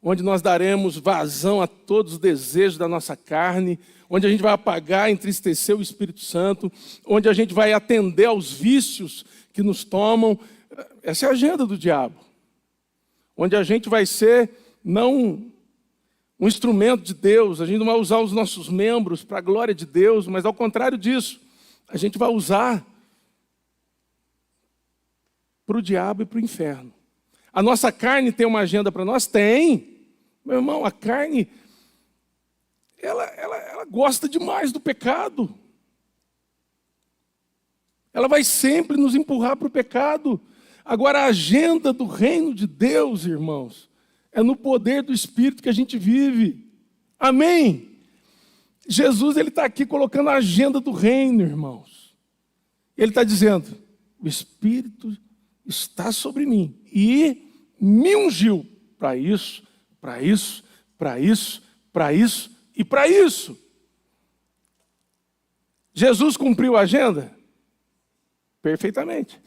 onde nós daremos vazão a todos os desejos da nossa carne, onde a gente vai apagar, entristecer o Espírito Santo, onde a gente vai atender aos vícios que nos tomam. Essa é a agenda do diabo. Onde a gente vai ser não um instrumento de Deus, a gente não vai usar os nossos membros para a glória de Deus, mas ao contrário disso, a gente vai usar para o diabo e para o inferno. A nossa carne tem uma agenda para nós? Tem. Meu irmão, a carne, ela gosta demais do pecado. Ela vai sempre nos empurrar para o pecado. Agora, a agenda do reino de Deus, irmãos, é no poder do Espírito que a gente vive. Amém? Jesus, ele está aqui colocando a agenda do reino, irmãos. Ele está dizendo, o Espírito está sobre mim e me ungiu para isso, para isso, para isso, para isso e para isso. Jesus cumpriu a agenda? Perfeitamente.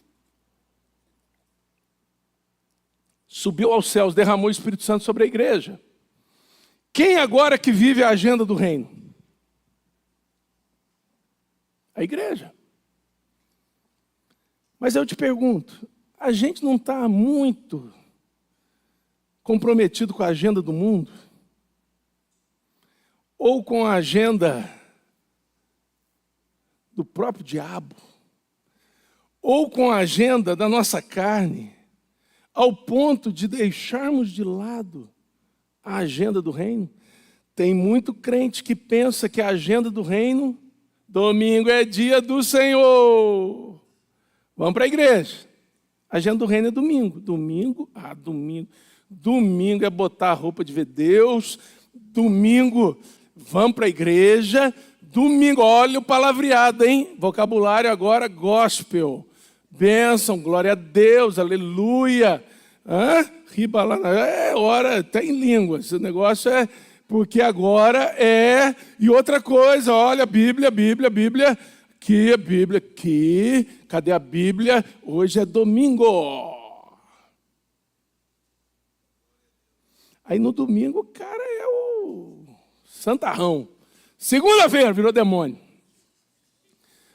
Subiu aos céus, derramou o Espírito Santo sobre a igreja. Quem agora que vive a agenda do reino? A igreja. Mas eu te pergunto, a gente não está muito comprometido com a agenda do mundo? Ou com a agenda do próprio diabo? Ou com a agenda da nossa carne? Ao ponto de deixarmos de lado a agenda do reino? Tem muito crente que pensa que a agenda do reino, domingo é dia do Senhor. Vamos para a igreja. A agenda do reino é domingo. Domingo é botar a roupa de ver Deus. Domingo, vamos para a igreja. Domingo, olha o palavreado, hein? Vocabulário agora, gospel. Bênção, glória a Deus, aleluia. Ribalana, é hora, até em línguas. Esse negócio é porque agora é. E outra coisa, olha, Bíblia. Aqui a Bíblia, aqui. Cadê a Bíblia? Hoje é domingo. Aí no domingo o cara é o santarrão. Segunda-feira virou demônio.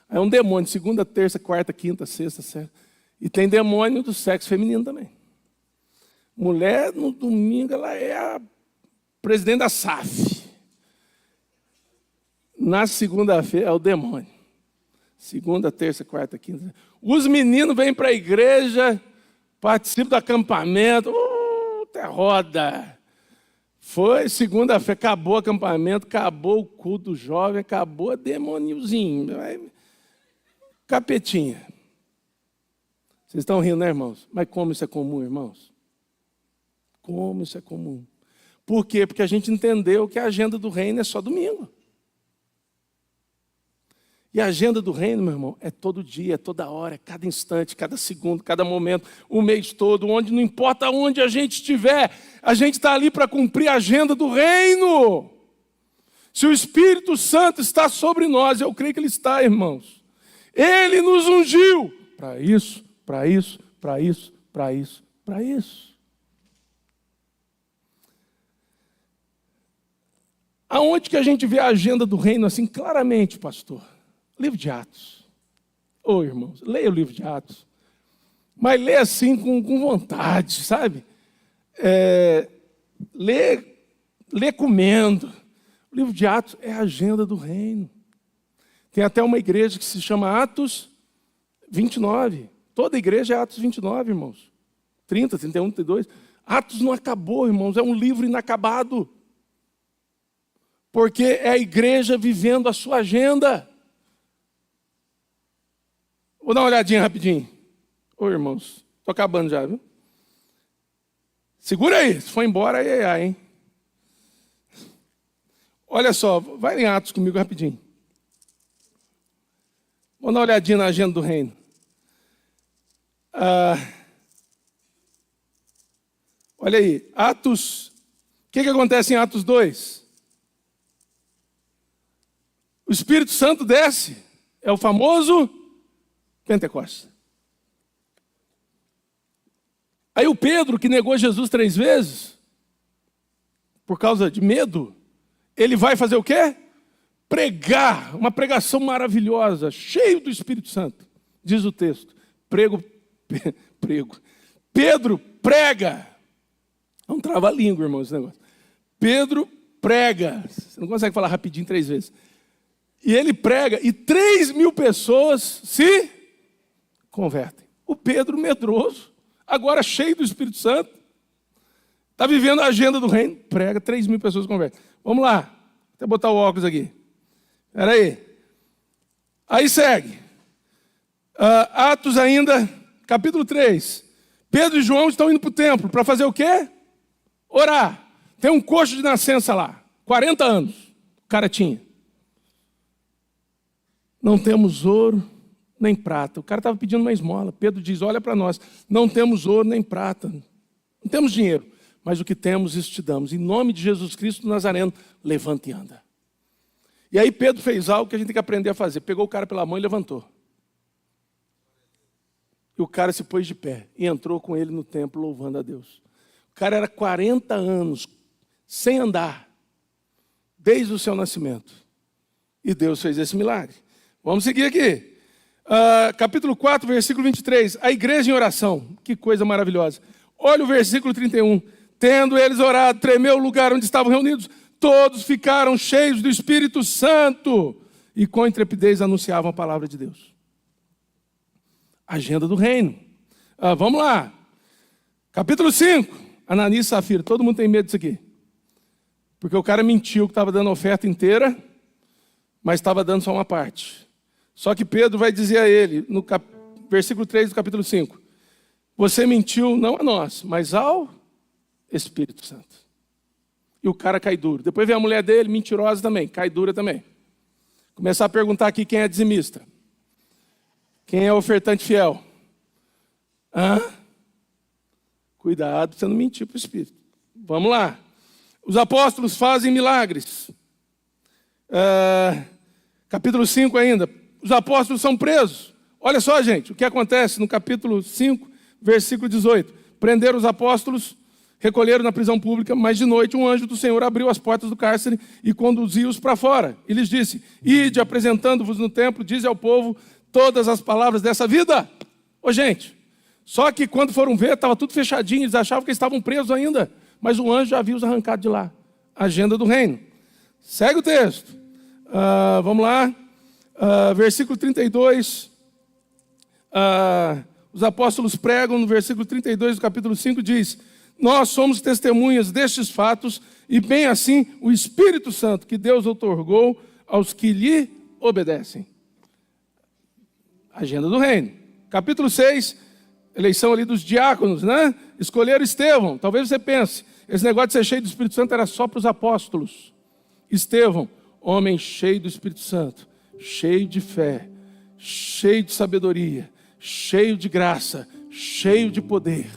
É um demônio, segunda, terça, quarta, quinta, sexta, sétima. E tem demônio do sexo feminino também. Mulher, no domingo, ela é a presidente da SAF. Na segunda-feira é o demônio. Segunda, terça, quarta, quinta. Os meninos vêm para a igreja, participam do acampamento. Até roda. Foi segunda-feira, acabou o acampamento, acabou o culto do jovem, acabou o demôniozinho. Capetinha. Vocês estão rindo, né, irmãos? Mas como isso é comum, irmãos? Como isso é comum? Por quê? Porque a gente entendeu que a agenda do reino é só domingo. E a agenda do reino, meu irmão, é todo dia, é toda hora, é cada instante, cada segundo, cada momento, o mês todo, onde não importa onde a gente estiver, a gente está ali para cumprir a agenda do reino. Se o Espírito Santo está sobre nós, eu creio que Ele está, irmãos. Ele nos ungiu para isso, para isso, para isso, para isso, para isso. Aonde que a gente vê a agenda do reino assim claramente, pastor? Livro de Atos. Ô, irmãos, leia o livro de Atos. Mas lê assim com vontade, sabe? Lê comendo. O livro de Atos é a agenda do reino. Tem até uma igreja que se chama Atos 29. Toda igreja é Atos 29, irmãos. 30, 31, 32. Atos não acabou, irmãos. É um livro inacabado. Porque é a igreja vivendo a sua agenda. Vou dar uma olhadinha rapidinho. Ô, irmãos, estou acabando já, viu? Segura aí, se for embora, ai, hein? Olha só, vai em Atos comigo rapidinho. Vamos dar uma olhadinha na agenda do reino. Olha aí, Atos. O que acontece em Atos 2? O Espírito Santo desce. É o famoso Pentecostes. Aí o Pedro, que negou Jesus 3 vezes, por causa de medo, ele vai fazer o quê? Pregar, uma pregação maravilhosa, cheio do Espírito Santo. Diz o texto, Pedro prega. É um trava-língua, irmão, esse negócio. Pedro prega. Você não consegue falar rapidinho 3 vezes. E ele prega, e 3.000 pessoas se convertem. O Pedro medroso, agora cheio do Espírito Santo, está vivendo a agenda do reino, prega, 3.000 pessoas se convertem. Vamos lá, até botar o óculos aqui. Espera aí. Aí segue. Atos ainda, capítulo 3. Pedro e João estão indo para o templo para fazer o quê? Orar. Tem um coxo de nascença lá, 40 anos, o cara tinha. Não temos ouro nem prata. O cara estava pedindo uma esmola. Pedro diz, olha para nós, não temos ouro nem prata, não temos dinheiro, mas o que temos, isso te damos. Em nome de Jesus Cristo do Nazareno, levanta e anda. E aí Pedro fez algo que a gente tem que aprender a fazer. Pegou o cara pela mão e levantou. E o cara se pôs de pé e entrou com ele no templo louvando a Deus. O cara era 40 anos sem andar, desde o seu nascimento. E Deus fez esse milagre. Vamos seguir aqui. Capítulo 4, versículo 23. A igreja em oração. Que coisa maravilhosa. Olha o versículo 31. Tendo eles orado, tremeu o lugar onde estavam reunidos. Todos ficaram cheios do Espírito Santo. E com intrepidez anunciavam a palavra de Deus. Agenda do reino. Vamos lá. Capítulo 5. Ananias e Safira. Todo mundo tem medo disso aqui. Porque o cara mentiu que estava dando a oferta inteira, mas estava dando só uma parte. Só que Pedro vai dizer a ele, no versículo 3 do capítulo 5, você mentiu não a nós, mas ao Espírito Santo. E o cara cai duro. Depois vem a mulher dele, mentirosa também, cai dura também. Começar a perguntar aqui quem é dizimista. Quem é ofertante fiel? Cuidado para você não mentir para o Espírito. Vamos lá. Os apóstolos fazem milagres. Capítulo 5 ainda. Os apóstolos são presos. Olha só, gente, o que acontece no capítulo 5, versículo 18. Prenderam os apóstolos, recolheram na prisão pública, mas de noite um anjo do Senhor abriu as portas do cárcere e conduziu-os para fora. E lhes disse, ide apresentando-vos no templo, dize ao povo todas as palavras dessa vida. Gente, só que quando foram ver, estava tudo fechadinho, eles achavam que eles estavam presos ainda, mas o anjo já havia os arrancado de lá. Agenda do reino. Segue o texto. Vamos lá. Versículo 32. Os apóstolos pregam no versículo 32 do capítulo 5, diz, nós somos testemunhas destes fatos e bem assim o Espírito Santo que Deus outorgou aos que lhe obedecem. Agenda do reino. Capítulo 6, eleição ali dos diáconos, né? Escolheram Estevão. Talvez você pense, esse negócio de ser cheio do Espírito Santo era só para os apóstolos. Estevão, homem cheio do Espírito Santo, cheio de fé, cheio de sabedoria, cheio de graça, cheio de poder.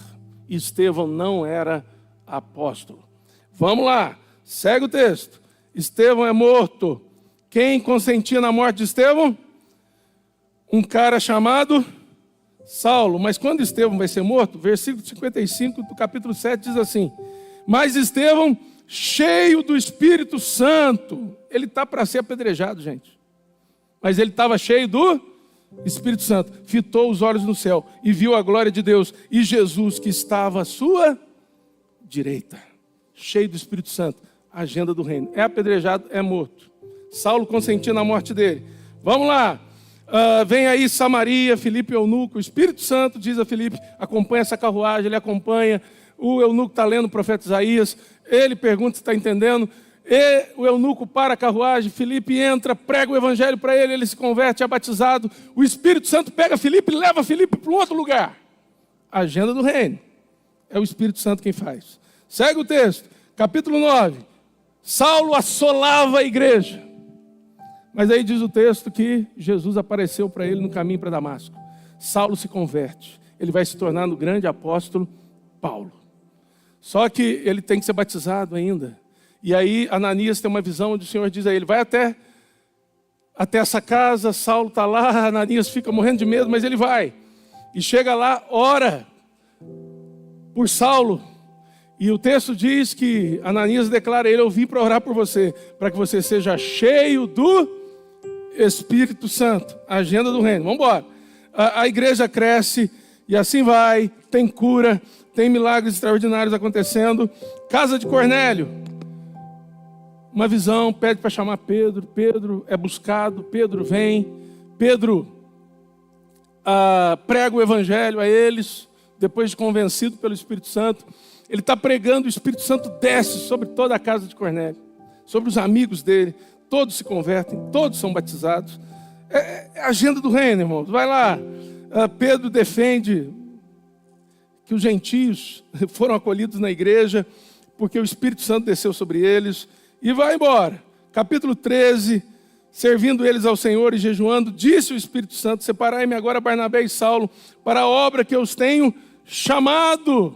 Estevão não era apóstolo. Vamos lá, segue o texto. Estevão é morto. Quem consentia na morte de Estevão? Um cara chamado Saulo. Mas quando Estevão vai ser morto, versículo 55 do capítulo 7 diz assim, mas Estevão, cheio do Espírito Santo, ele está para ser apedrejado, gente. Mas ele estava cheio do Espírito Santo, fitou os olhos no céu e viu a glória de Deus e Jesus que estava à sua direita, cheio do Espírito Santo, agenda do reino. É apedrejado, é morto. Saulo consentia na morte dele. Vamos lá. Vem aí Samaria, Filipe eunuco, o Espírito Santo diz a Filipe, acompanha essa carruagem, ele acompanha. O eunuco está lendo o profeta Isaías, ele pergunta se está entendendo. E o eunuco para a carruagem, Filipe entra, prega o evangelho para ele, ele se converte, é batizado. O Espírito Santo pega Filipe e leva Filipe para um outro lugar. Agenda do reino. É o Espírito Santo quem faz. Segue o texto, capítulo 9. Saulo assolava a igreja. Mas aí diz o texto que Jesus apareceu para ele no caminho para Damasco. Saulo se converte. Ele vai se tornar no grande apóstolo Paulo. Só que ele tem que ser batizado ainda. E aí Ananias tem uma visão onde o Senhor diz a ele, vai até essa casa, Saulo está lá, Ananias fica morrendo de medo, mas ele vai. E chega lá, ora por Saulo. E o texto diz que Ananias declara a ele: eu vim para orar por você, para que você seja cheio do Espírito Santo. A agenda do reino. Vamos embora. A igreja cresce e assim vai. Tem cura, tem milagres extraordinários acontecendo. Casa de Cornélio. Uma visão, pede para chamar Pedro. Pedro é buscado, Pedro vem. Pedro prega o evangelho a eles, depois de convencido pelo Espírito Santo. Ele está pregando, o Espírito Santo desce sobre toda a casa de Cornélio, sobre os amigos dele. Todos se convertem, todos são batizados. É a agenda do reino, irmãos. Vai lá. Pedro defende que os gentios foram acolhidos na igreja, porque o Espírito Santo desceu sobre eles. E vai embora. Capítulo 13, servindo eles ao Senhor e jejuando, disse o Espírito Santo: separai-me agora Barnabé e Saulo para a obra que eu os tenho chamado.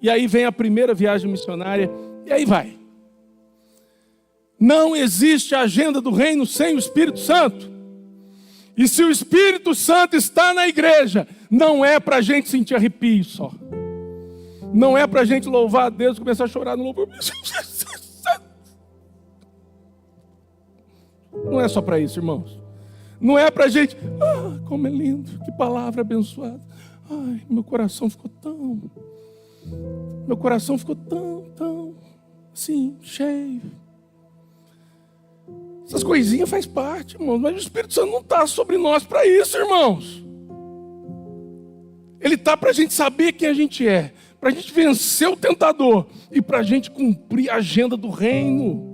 E aí vem a primeira viagem missionária, e aí vai. Não existe agenda do reino sem o Espírito Santo. E se o Espírito Santo está na igreja, não é para a gente sentir arrepio só. Não é para a gente louvar a Deus e começar a chorar no louvor. Não é só para isso, irmãos. Não é para a gente, como é lindo, que palavra abençoada. Ai, meu coração ficou tão assim, cheio. Essas coisinhas faz parte, irmãos, mas o Espírito Santo não está sobre nós para isso, irmãos. Ele está para a gente saber quem a gente é, para a gente vencer o tentador e para a gente cumprir a agenda do reino.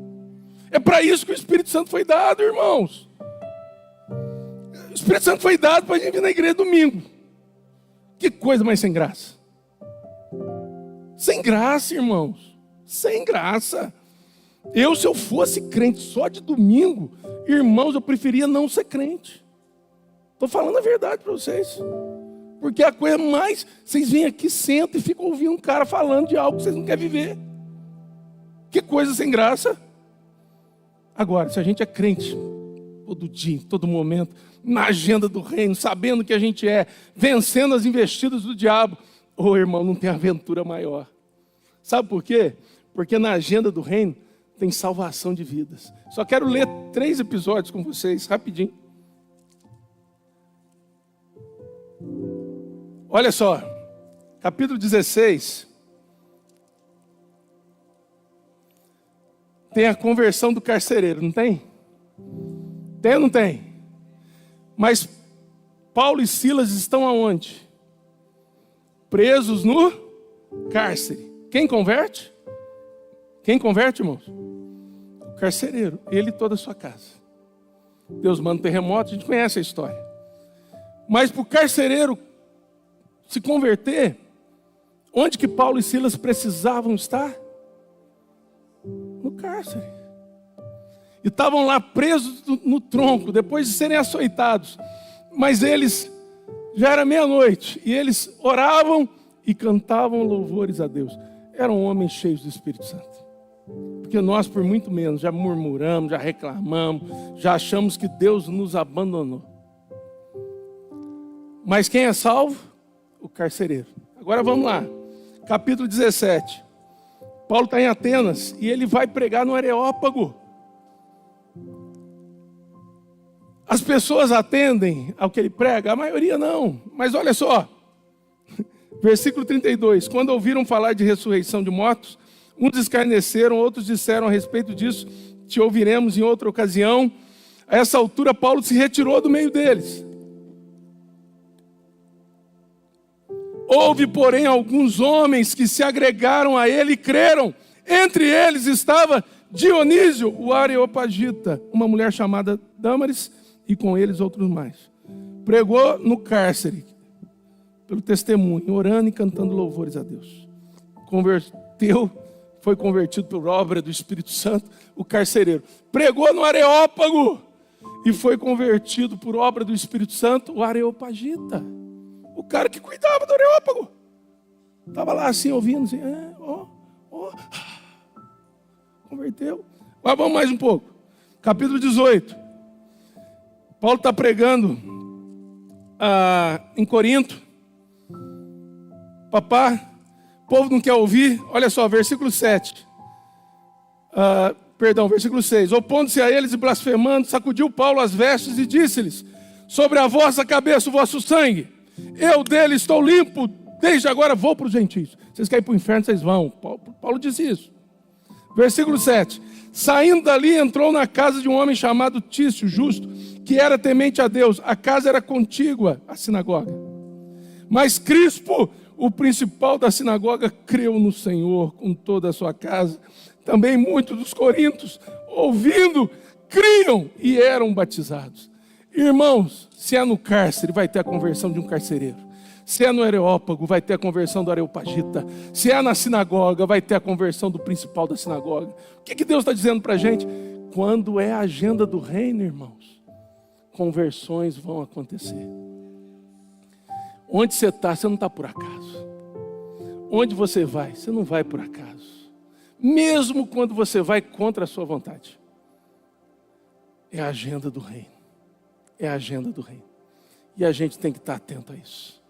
É para isso que o Espírito Santo foi dado, irmãos. O Espírito Santo foi dado para a gente vir na igreja domingo. Que coisa mais sem graça. Sem graça, irmãos. Sem graça. Se eu fosse crente só de domingo, irmãos, eu preferia não ser crente. Estou falando a verdade para vocês. Porque a coisa mais... Vocês vêm aqui, sentam e ficam ouvindo um cara falando de algo que vocês não querem viver. Que coisa sem graça. Agora, se a gente é crente todo dia, todo momento, na agenda do reino, sabendo que a gente é, vencendo as investidas do diabo, irmão, não tem aventura maior. Sabe por quê? Porque na agenda do reino tem salvação de vidas. Só quero ler 3 episódios com vocês, rapidinho. Olha só, capítulo 16. Tem a conversão do carcereiro, não tem? Tem ou não tem? Mas Paulo e Silas estão aonde? Presos no cárcere. Quem converte? Quem converte, irmãos? O carcereiro, ele e toda a sua casa. Deus manda um terremoto, a gente conhece a história. Mas para o carcereiro se converter, onde que Paulo e Silas precisavam estar? No cárcere. E estavam lá presos no tronco, depois de serem açoitados. Mas eles, já era meia-noite, e eles oravam e cantavam louvores a Deus. Eram homens cheios do Espírito Santo. Porque nós, por muito menos, já murmuramos, já reclamamos, já achamos que Deus nos abandonou. Mas quem é salvo? O carcereiro. Agora vamos lá. Capítulo 17. Paulo está em Atenas e ele vai pregar no Areópago. As pessoas atendem ao que ele prega? A maioria não. Mas olha só. Versículo 32. Quando ouviram falar de ressurreição de mortos, uns escarneceram, outros disseram a respeito disso: te ouviremos em outra ocasião. A essa altura, Paulo se retirou do meio deles. Houve, porém, alguns homens que se agregaram a ele e creram. Entre eles estava Dionísio, o Areopagita, uma mulher chamada Dâmaris, e com eles outros mais. Pregou no cárcere, pelo testemunho, orando e cantando louvores a Deus. Foi convertido por obra do Espírito Santo, o carcereiro. Pregou no Areópago e foi convertido por obra do Espírito Santo, o Areopagita. O cara que cuidava do Areópago. Estava lá assim, ouvindo, assim, converteu. Mas vamos mais um pouco. Capítulo 18. Paulo está pregando em Corinto. O povo não quer ouvir? Olha só, versículo 7. Versículo 6. Opondo-se a eles e blasfemando, sacudiu Paulo as vestes e disse-lhes: sobre a vossa cabeça o vosso sangue, eu dele estou limpo, desde agora vou para os gentios. Vocês querem ir para o inferno, vocês vão. Paulo disse isso. Versículo 7. Saindo dali, entrou na casa de um homem chamado Tício, justo, que era temente a Deus. A casa era contígua à sinagoga. Mas Crispo, o principal da sinagoga, creu no Senhor com toda a sua casa. Também muitos dos coríntios, ouvindo, criam e eram batizados. Irmãos, se é no cárcere, vai ter a conversão de um carcereiro. Se é no Areópago, vai ter a conversão do Areopagita. Se é na sinagoga, vai ter a conversão do principal da sinagoga. O que Deus está dizendo para a gente? Quando é a agenda do reino, irmãos, conversões vão acontecer. Onde você está, você não está por acaso. Onde você vai, você não vai por acaso. Mesmo quando você vai contra a sua vontade. É a agenda do reino. É a agenda do reino. E a gente tem que estar atento a isso.